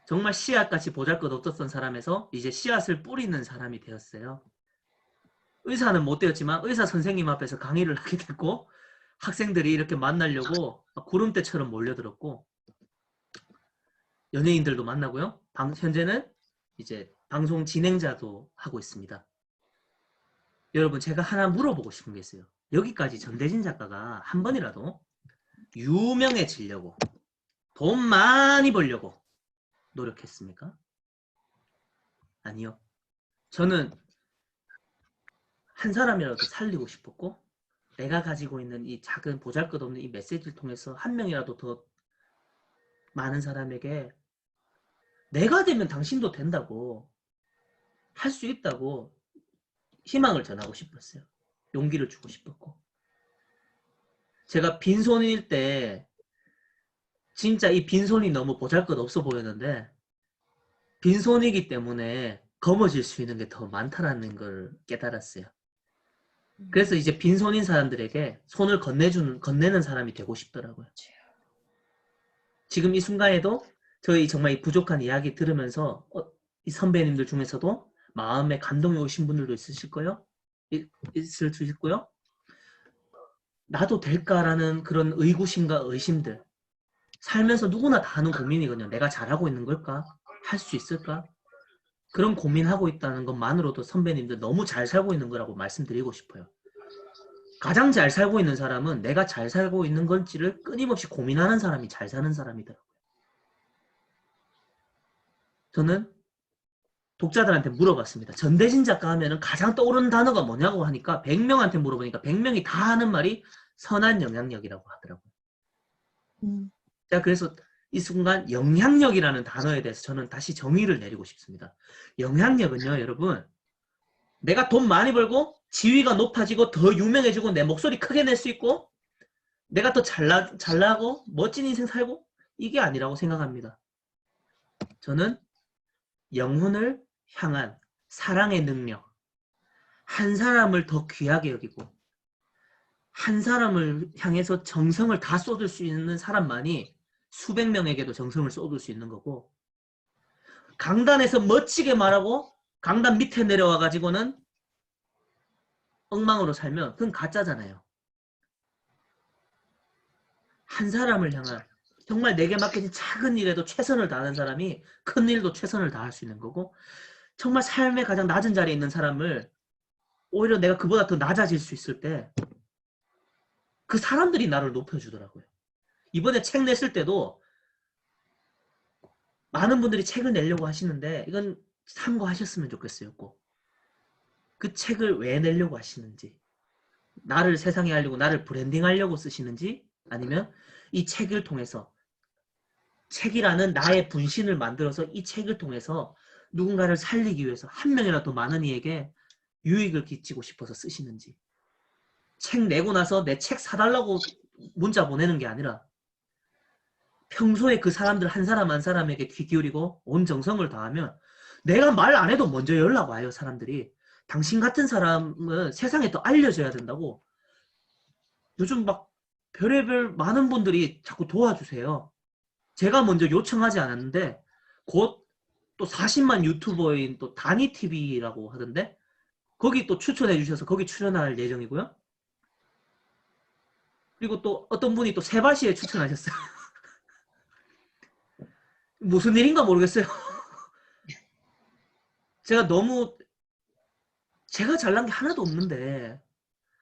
정말 씨앗같이 보잘것없었던 사람에서 이제 씨앗을 뿌리는 사람이 되었어요. 의사는 못 되었지만 의사 선생님 앞에서 강의를 하게 됐고 학생들이 이렇게 만나려고 막 구름대처럼 몰려들었고 연예인들도 만나고요. 현재는 이제 방송 진행자도 하고 있습니다. 여러분 제가 하나 물어보고 싶은 게 있어요. 여기까지 전대진 작가가 한 번이라도 유명해지려고 돈 많이 벌려고 노력했습니까? 아니요. 저는 한 사람이라도 살리고 싶었고 내가 가지고 있는 이 작은 보잘것없는 이 메시지를 통해서 한 명이라도 더 많은 사람에게 내가 되면 당신도 된다고 할 수 있다고 희망을 전하고 싶었어요. 용기를 주고 싶었고 제가 빈손일 때 진짜 이 빈손이 너무 보잘것없어 보였는데 빈손이기 때문에 거머쥘 수 있는 게 더 많다라는 걸 깨달았어요. 그래서 이제 빈손인 사람들에게 손을 건네는 사람이 되고 싶더라고요. 지금 이 순간에도 저희 정말 이 부족한 이야기 들으면서 이 선배님들 중에서도 마음에 감동이 오신 분들도 있으실 거요. 나도 될까라는 그런 의구심과 의심들. 살면서 누구나 다 하는 고민이거든요. 내가 잘하고 있는 걸까? 할 수 있을까? 그런 고민하고 있다는 것만으로도 선배님들 너무 잘 살고 있는 거라고 말씀드리고 싶어요. 가장 잘 살고 있는 사람은 내가 잘 살고 있는 건지를 끊임없이 고민하는 사람이 잘 사는 사람이더라고요. 저는 독자들한테 물어봤습니다. 전대진 작가 하면은 가장 떠오르는 단어가 뭐냐고 하니까 100명한테 물어보니까 100명이 다 하는 말이 선한 영향력이라고 하더라고요. 자, 그래서 이 순간 영향력이라는 단어에 대해서 저는 다시 정의를 내리고 싶습니다. 영향력은요, 여러분, 내가 돈 많이 벌고 지위가 높아지고 더 유명해지고 내 목소리 크게 낼 수 있고 내가 더 잘나고 멋진 인생 살고 이게 아니라고 생각합니다. 저는 영혼을 향한 사랑의 능력, 한 사람을 더 귀하게 여기고 한 사람을 향해서 정성을 다 쏟을 수 있는 사람만이 수백 명에게도 정성을 쏟을 수 있는 거고 강단에서 멋지게 말하고 강단 밑에 내려와 가지고는 엉망으로 살면 그건 가짜잖아요. 한 사람을 향한 정말 내게 맡겨진 작은 일에도 최선을 다하는 사람이 큰 일도 최선을 다할 수 있는 거고 정말 삶의 가장 낮은 자리에 있는 사람을 오히려 내가 그보다 더 낮아질 수 있을 때 그 사람들이 나를 높여주더라고요. 이번에 책 냈을 때도 많은 분들이 책을 내려고 하시는데 이건 참고하셨으면 좋겠어요. 꼭. 그 책을 왜 내려고 하시는지 나를 세상에 알리고 나를 브랜딩하려고 쓰시는지 아니면 이 책을 통해서 책이라는 나의 분신을 만들어서 이 책을 통해서 누군가를 살리기 위해서 한 명이라도 더 많은 이에게 유익을 끼치고 싶어서 쓰시는지 책 내고 나서 내 책 사달라고 문자 보내는 게 아니라 평소에 그 사람들 한 사람 한 사람에게 귀 기울이고 온 정성을 다하면 내가 말 안 해도 먼저 연락 와요. 사람들이. 당신 같은 사람은 세상에 더 알려져야 된다고 요즘 막 별의별 많은 분들이 자꾸 도와주세요. 제가 먼저 요청하지 않았는데 곧 또 40만 유튜버인 또 다니TV라고 하던데 거기 또 추천해 주셔서 거기 출연할 예정이고요. 그리고 또 어떤 분이 또 세바시에 추천하셨어요. 무슨 일인가 모르겠어요. 제가 잘난 게 하나도 없는데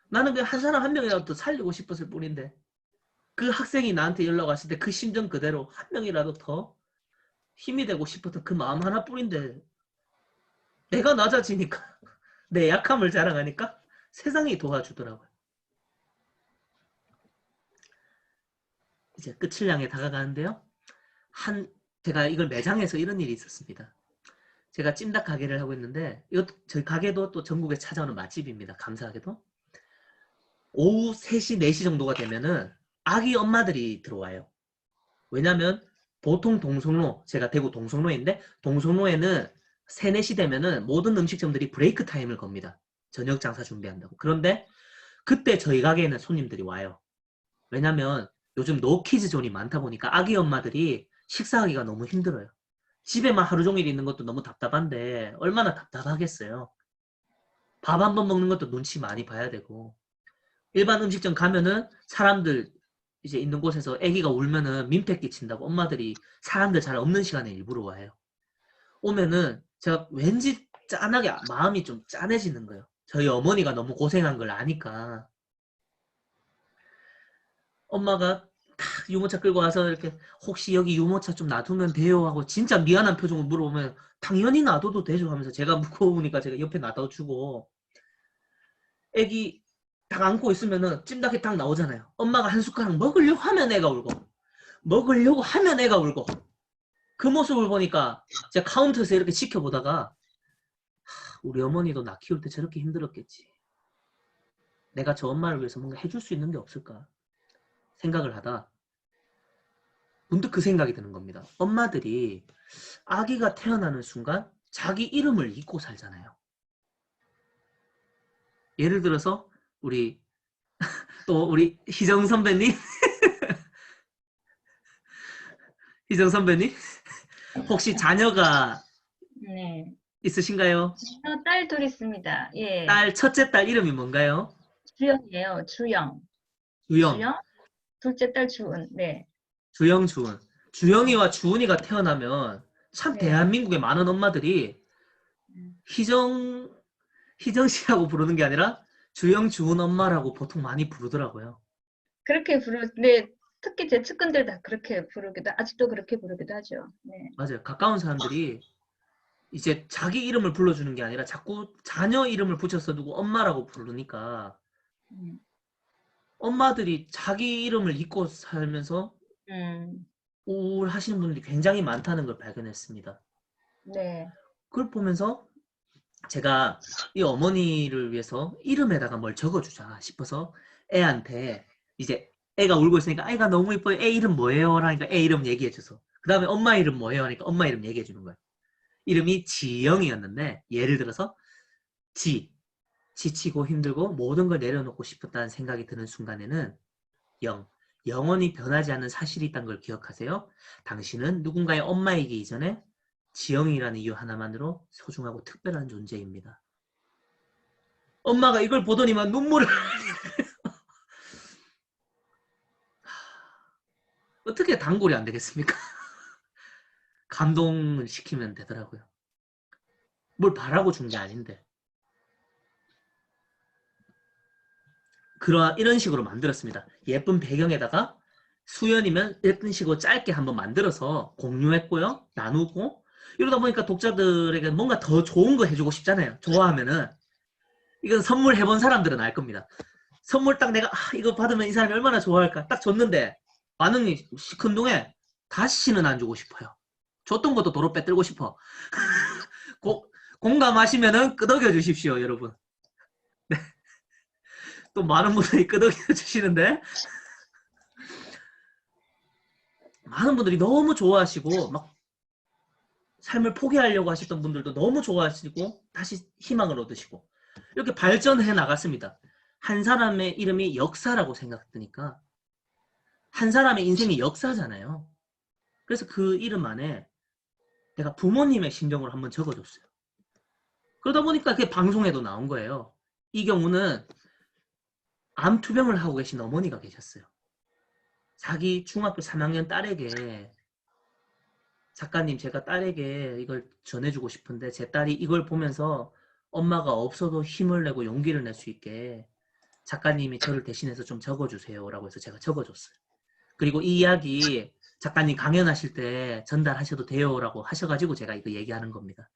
나는 그냥 한 사람 한 명이라도 더 살리고 싶었을 뿐인데 그 학생이 나한테 연락 왔을 때 그 심정 그대로 한 명이라도 더 힘이 되고 싶었던 그 마음 하나뿐인데 내가 낮아지니까 내 약함을 자랑하니까 세상이 도와주더라고요. 이제 끝을 향해 다가가는데요. 제가 이걸 매장에서 이런 일이 있었습니다. 제가 찜닭 가게를 하고 있는데 저희 가게도 또 전국에 찾아오는 맛집입니다. 감사하게도. 오후 3시, 4시 정도가 되면은 아기 엄마들이 들어와요. 왜냐면 보통 동성로, 제가 대구 동성로인데 동성로에는 3, 4시 되면은 모든 음식점들이 브레이크 타임을 겁니다. 저녁 장사 준비한다고. 그런데 그때 저희 가게에는 손님들이 와요. 왜냐면 요즘 노키즈 존이 많다 보니까 아기 엄마들이 식사하기가 너무 힘들어요. 집에만 하루 종일 있는 것도 너무 답답한데 얼마나 답답하겠어요. 밥 한 번 먹는 것도 눈치 많이 봐야 되고 일반 음식점 가면은 사람들 이제 있는 곳에서 아기가 울면은 민폐 끼친다고 엄마들이 사람들 잘 없는 시간에 일부러 와요. 오면은 제가 왠지 짠하게 마음이 좀 짠해지는 거예요. 저희 어머니가 너무 고생한 걸 아니까. 엄마가 탁 유모차 끌고 와서 이렇게 혹시 여기 유모차 좀 놔두면 돼요 하고 진짜 미안한 표정을 물어보면 당연히 놔둬도 되죠 하면서 제가 무거우니까 제가 옆에 놔둬주고 애기 딱 안고 있으면은 찜닭이 딱 나오잖아요. 엄마가 한 숟가락 먹으려고 하면 애가 울고 먹으려고 하면 애가 울고 그 모습을 보니까 제가 카운터에서 이렇게 지켜보다가 우리 어머니도 나 키울 때 저렇게 힘들었겠지. 내가 저 엄마를 위해서 뭔가 해줄 수 있는 게 없을까 생각을 하다 문득 그 생각이 드는 겁니다. 엄마들이 아기가 태어나는 순간 자기 이름을 잊고 살잖아요. 예를 들어서 우리 희정 선배님 희정 선배님 혹시 자녀가 네. 있으신가요? 저 딸 둘 있습니다. 예. 첫째 딸 이름이 뭔가요? 주영이에요. 주영. 주영, 주영. 둘째 딸 주은. 네. 주영, 주은. 주영이와 주은이가 태어나면 참 네. 대한민국의 많은 엄마들이 희정 씨라고 부르는 게 아니라 주영, 주은 엄마라고 보통 많이 부르더라고요. 그렇게 네. 특히 제 측근들 다 그렇게 부르기도, 아직도 그렇게 부르기도 하죠. 네. 맞아요. 가까운 사람들이 이제 자기 이름을 불러주는 게 아니라 자꾸 자녀 이름을 붙여서 누구 엄마라고 부르니까 엄마들이 자기 이름을 잊고 살면서 우울하시는 분들이 굉장히 많다는 걸 발견했습니다. 네. 그걸 보면서 제가 이 어머니를 위해서 이름에다가 뭘 적어주자 싶어서 애한테 이제 애가 울고 있으니까 애가 너무 이뻐요. 애 이름 뭐예요? 하니까 애 이름 얘기해줘서 그 다음에 엄마 이름 뭐예요? 하니까 엄마 이름 얘기해주는 거예요. 이름이 지영이었는데 예를 들어서 지치고 힘들고 모든 걸 내려놓고 싶었다는 생각이 드는 순간에는 영원히 변하지 않는 사실이 있다는 걸 기억하세요. 당신은 누군가의 엄마이기 이전에 지영이라는 이유 하나만으로 소중하고 특별한 존재입니다. 엄마가 이걸 보더니만 눈물을 어떻게 단골이 안 되겠습니까? 감동을 시키면 되더라고요. 뭘 바라고 준 게 아닌데. 이런 식으로 만들었습니다. 예쁜 배경에다가 수연이면 예쁜 식으로 짧게 한번 만들어서 공유했고요. 나누고 이러다 보니까 독자들에게 뭔가 더 좋은 거 해주고 싶잖아요. 좋아하면은 이건 선물해본 사람들은 알 겁니다. 선물 딱 내가 이거 받으면 이 사람이 얼마나 좋아할까 딱 줬는데 반응이 시큰둥해. 다시는 안 주고 싶어요. 줬던 것도 도로 빼들고 싶어. 공감하시면은 끄덕여 주십시오, 여러분. 네. 또 많은 분들이 끄덕여 주시는데 많은 분들이 너무 좋아하시고 막 삶을 포기하려고 하셨던 분들도 너무 좋아하시고 다시 희망을 얻으시고 이렇게 발전해 나갔습니다. 한 사람의 이름이 역사라고 생각드니까 한 사람의 인생이 역사잖아요. 그래서 그 이름 안에 내가 부모님의 심정으로 한번 적어줬어요. 그러다 보니까 그게 방송에도 나온 거예요. 이 경우는 암 투병을 하고 계신 어머니가 계셨어요. 자기 중학교 3학년 딸에게 작가님 제가 딸에게 이걸 전해주고 싶은데 제 딸이 이걸 보면서 엄마가 없어도 힘을 내고 용기를 낼 수 있게 작가님이 저를 대신해서 좀 적어주세요 라고 해서 제가 적어줬어요. 그리고 이 이야기 작가님 강연하실 때 전달하셔도 돼요 라고 하셔가지고 제가 이거 얘기하는 겁니다.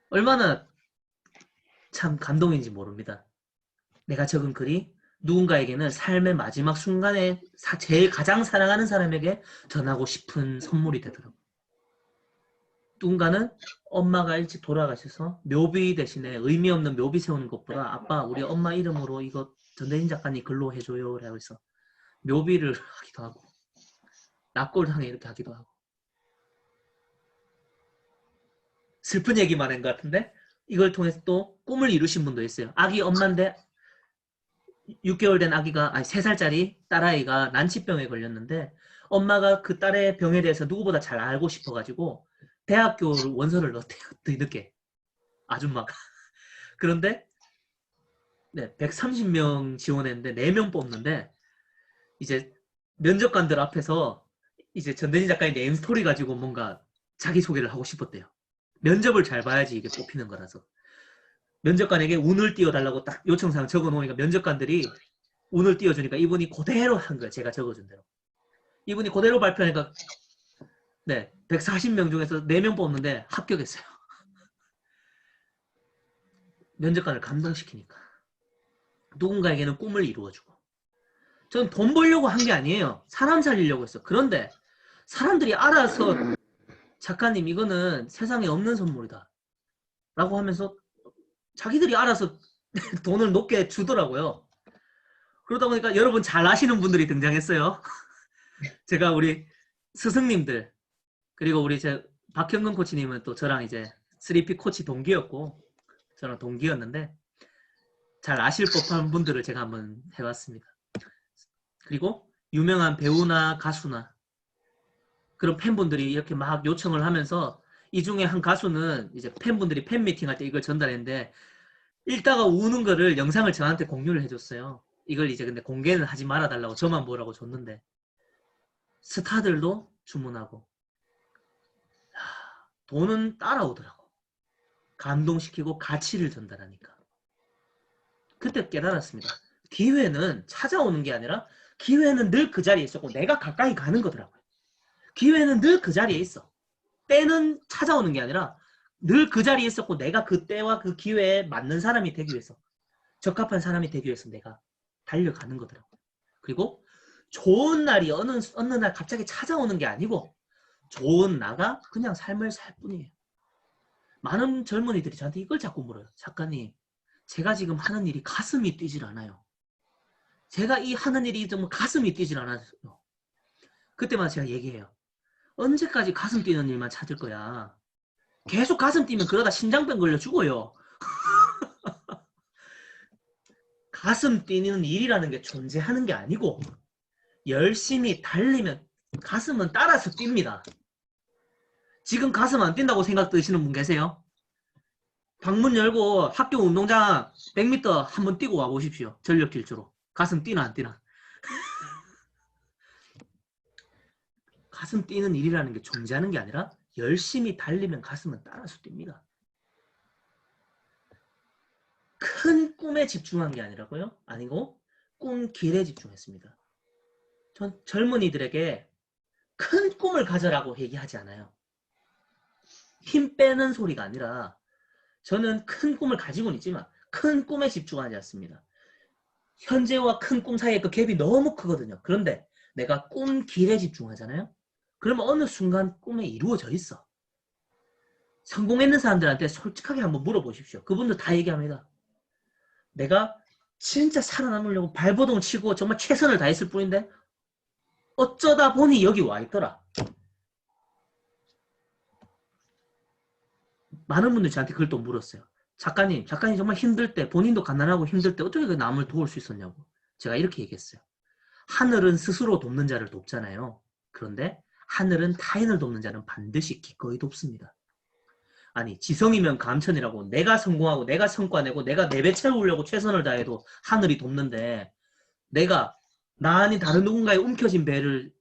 얼마나 참 감동인지 모릅니다. 내가 적은 글이 누군가에게는 삶의 마지막 순간에 제일 가장 사랑하는 사람에게 전하고 싶은 선물이 되더라고요. 누군가는 엄마가 일찍 돌아가셔서 묘비 대신에 의미 없는 묘비 세우는 것보다 아빠 우리 엄마 이름으로 이거 전대진 작가님 글로 해줘요 라고 해서 묘비를 하기도 하고 납골당에 이렇게 하기도 하고 슬픈 얘기만 한 것 같은데 이걸 통해서 또 꿈을 이루신 분도 있어요. 아기 엄마인데 6개월 된 아기가 3살짜리 딸아이가 난치병에 걸렸는데 엄마가 그 딸의 병에 대해서 누구보다 잘 알고 싶어가지고 대학교 원서를 넣었대요. 늦게 아줌마가 그런데 네, 130명 지원했는데 4명 뽑는데 이제 면접관들 앞에서 이제 전대진 작가의 네임 스토리 가지고 뭔가 자기소개를 하고 싶었대요. 면접을 잘 봐야지 이게 뽑히는 거라서. 면접관에게 운을 띄워달라고 딱 요청사항 적어놓으니까 면접관들이 운을 띄워주니까 이분이 그대로 한 거예요. 제가 적어준 대로. 이분이 그대로 발표하니까 네, 140명 중에서 4명 뽑는데 합격했어요. 면접관을 감동시키니까. 누군가에게는 꿈을 이루어주고. 전 돈 벌려고 한 게 아니에요. 사람 살리려고 했어. 그런데 사람들이 알아서 작가님 이거는 세상에 없는 선물이다 라고 하면서 자기들이 알아서 돈을 높게 주더라고요. 그러다 보니까 여러분 잘 아시는 분들이 등장했어요. 제가 우리 스승님들 그리고 우리 박형근 코치님은 또 저랑 이제 3P 코치 동기였고 저랑 동기였는데 잘 아실 법한 분들을 제가 한번 해봤습니다. 그리고 유명한 배우나 가수나 그런 팬분들이 이렇게 막 요청을 하면서 이 중에 한 가수는 이제 팬분들이 팬미팅 할 때 이걸 전달했는데 읽다가 우는 거를 영상을 저한테 공유를 해줬어요. 이걸 이제 근데 공개는 하지 말아달라고 저만 보라고 줬는데 스타들도 주문하고 돈은 따라오더라고. 감동시키고 가치를 전달하니까. 그때 깨달았습니다. 기회는 찾아오는 게 아니라 기회는 늘 그 자리에 있었고 내가 가까이 가는 거더라고요. 기회는 늘 그 자리에 있어. 때는 찾아오는 게 아니라 늘 그 자리에 있었고 내가 그 때와 그 기회에 맞는 사람이 되기 위해서 적합한 사람이 되기 위해서 내가 달려가는 거더라고요. 그리고 좋은 날이 어느 날 갑자기 찾아오는 게 아니고 좋은 나가 그냥 삶을 살 뿐이에요. 많은 젊은이들이 저한테 이걸 자꾸 물어요. 작가님, 제가 지금 하는 일이 가슴이 뛰질 않아요. 제가 이 하는 일이 정말 가슴이 뛰질 않아요. 그때마다 제가 얘기해요. 언제까지 가슴 뛰는 일만 찾을 거야. 계속 가슴 뛰면 그러다 심장병 걸려 죽어요. 가슴 뛰는 일이라는 게 존재하는 게 아니고 열심히 달리면 가슴은 따라서 뜁니다. 지금 가슴 안 뛴다고 생각 드시는 분 계세요? 방문 열고 학교 운동장 100m 한번 뛰고 와보십시오. 전력 질주로. 가슴 뛰나 안 뛰나. 가슴 뛰는 일이라는 게 존재하는 게 아니라 열심히 달리면 가슴은 따라서 뜁니다. 큰 꿈에 집중한 게 아니라고요? 아니고 꿈 길에 집중했습니다. 전 젊은이들에게 큰 꿈을 가져라고 얘기하지 않아요. 힘 빼는 소리가 아니라 저는 큰 꿈을 가지고는 있지만 큰 꿈에 집중하지 않습니다. 현재와 큰 꿈 사이의 그 갭이 너무 크거든요. 그런데 내가 꿈 길에 집중하잖아요. 그러면 어느 순간 꿈에 이루어져 있어. 성공했는 사람들한테 솔직하게 한번 물어보십시오. 그분들 다 얘기합니다. 내가 진짜 살아남으려고 발버둥을 치고 정말 최선을 다했을 뿐인데 어쩌다 보니 여기 와 있더라. 많은 분들이 저한테 그걸 또 물었어요. 작가님 정말 힘들 때 본인도 가난하고 힘들 때 어떻게 그 남을 도울 수 있었냐고. 제가 이렇게 얘기했어요. 하늘은 스스로 돕는 자를 돕잖아요. 그런데 하늘은 타인을 돕는 자는 반드시 기꺼이 돕습니다. 아니 지성이면 감천이라고 내가 성공하고 내가 성과 내고 내가 내 배 채우려고 최선을 다해도 하늘이 돕는데 내가 나 아닌 다른 누군가의 움켜진 배를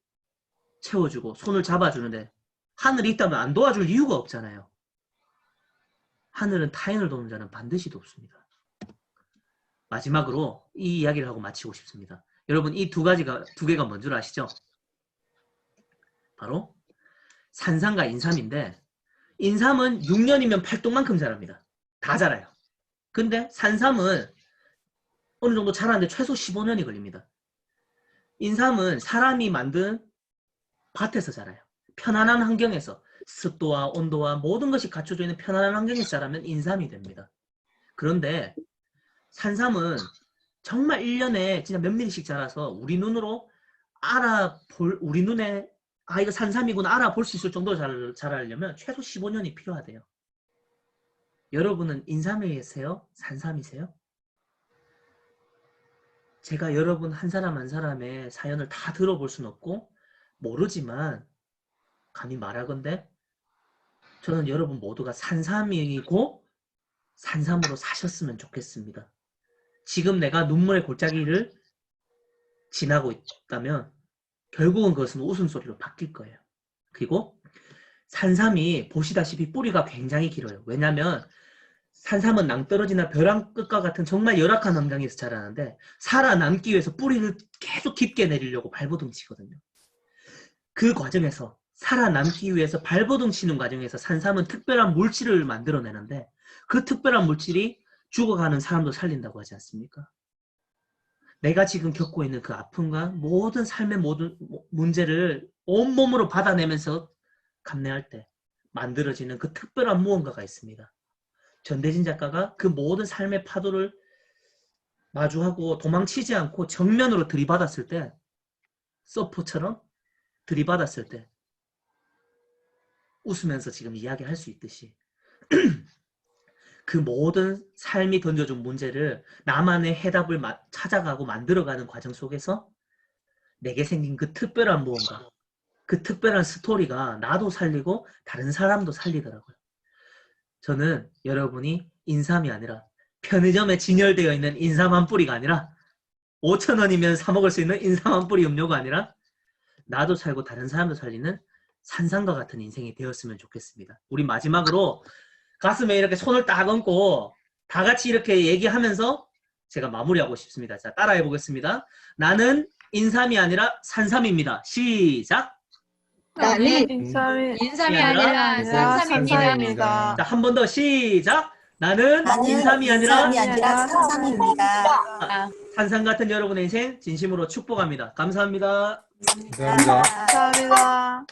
채워주고 손을 잡아주는데 하늘이 있다면 안 도와줄 이유가 없잖아요. 하늘은 타인을 돕는 자는 반드시 돕습니다. 마지막으로 이 이야기를 하고 마치고 싶습니다. 여러분 이 두 개가 뭔 줄 아시죠? 바로 산삼과 인삼인데 인삼은 6년이면 팔뚝만큼 자랍니다. 다 자라요. 근데 산삼은 어느 정도 자라는데 최소 15년이 걸립니다. 인삼은 사람이 만든 밭에서 자라요. 편안한 환경에서 습도와 온도와 모든 것이 갖춰져 있는 편안한 환경에서 자라면 인삼이 됩니다. 그런데 산삼은 정말 1년에 진짜 몇 미리씩 자라서 우리 눈으로 우리 눈에 이거 산삼이구나 알아볼 수 있을 정도로 자라려면 최소 15년이 필요하대요. 여러분은 인삼이세요? 산삼이세요? 제가 여러분 한 사람 한 사람의 사연을 다 들어볼 수는 없고 모르지만 감히 말하건대 저는 여러분 모두가 산삼이고 산삼으로 사셨으면 좋겠습니다. 지금 내가 눈물의 골짜기를 지나고 있다면 결국은 그것은 웃음소리로 바뀔 거예요. 그리고 산삼이 보시다시피 뿌리가 굉장히 길어요. 왜냐하면 산삼은 낭떠러지나 벼랑 끝과 같은 정말 열악한 환경에서 자라는데 살아남기 위해서 뿌리를 계속 깊게 내리려고 발버둥 치거든요. 그 과정에서 살아남기 위해서 발버둥 치는 과정에서 산삼은 특별한 물질을 만들어내는데 그 특별한 물질이 죽어가는 사람도 살린다고 하지 않습니까? 내가 지금 겪고 있는 그 아픔과 모든 삶의 모든 문제를 온몸으로 받아내면서 감내할 때 만들어지는 그 특별한 무언가가 있습니다. 전대진 작가가 그 모든 삶의 파도를 마주하고 도망치지 않고 정면으로 들이받았을 때 서포처럼 들이받았을 때 웃으면서 지금 이야기할 수 있듯이 그 모든 삶이 던져준 문제를 나만의 해답을 찾아가고 만들어가는 과정 속에서 내게 생긴 그 특별한 무언가, 그 특별한 스토리가 나도 살리고 다른 사람도 살리더라고요. 저는 여러분이 인삼이 아니라 편의점에 진열되어 있는 인삼 한 뿌리가 아니라 5,000원이면 사 먹을 수 있는 인삼 한 뿌리 음료가 아니라 나도 살고 다른 사람도 살리는 산삼과 같은 인생이 되었으면 좋겠습니다. 우리 마지막으로 가슴에 이렇게 손을 딱 얹고 다 같이 이렇게 얘기하면서 제가 마무리하고 싶습니다. 자, 따라해 보겠습니다. 나는 인삼이 아니라 산삼입니다. 시작! 나는 인삼이 아니라 산삼입니다. 자, 한 번 더 시작! 나는 인삼이 아니라 산삼입니다. 산삼 같은 여러분의 인생 진심으로 축복합니다. 감사합니다. 감사합니다. 감사합니다.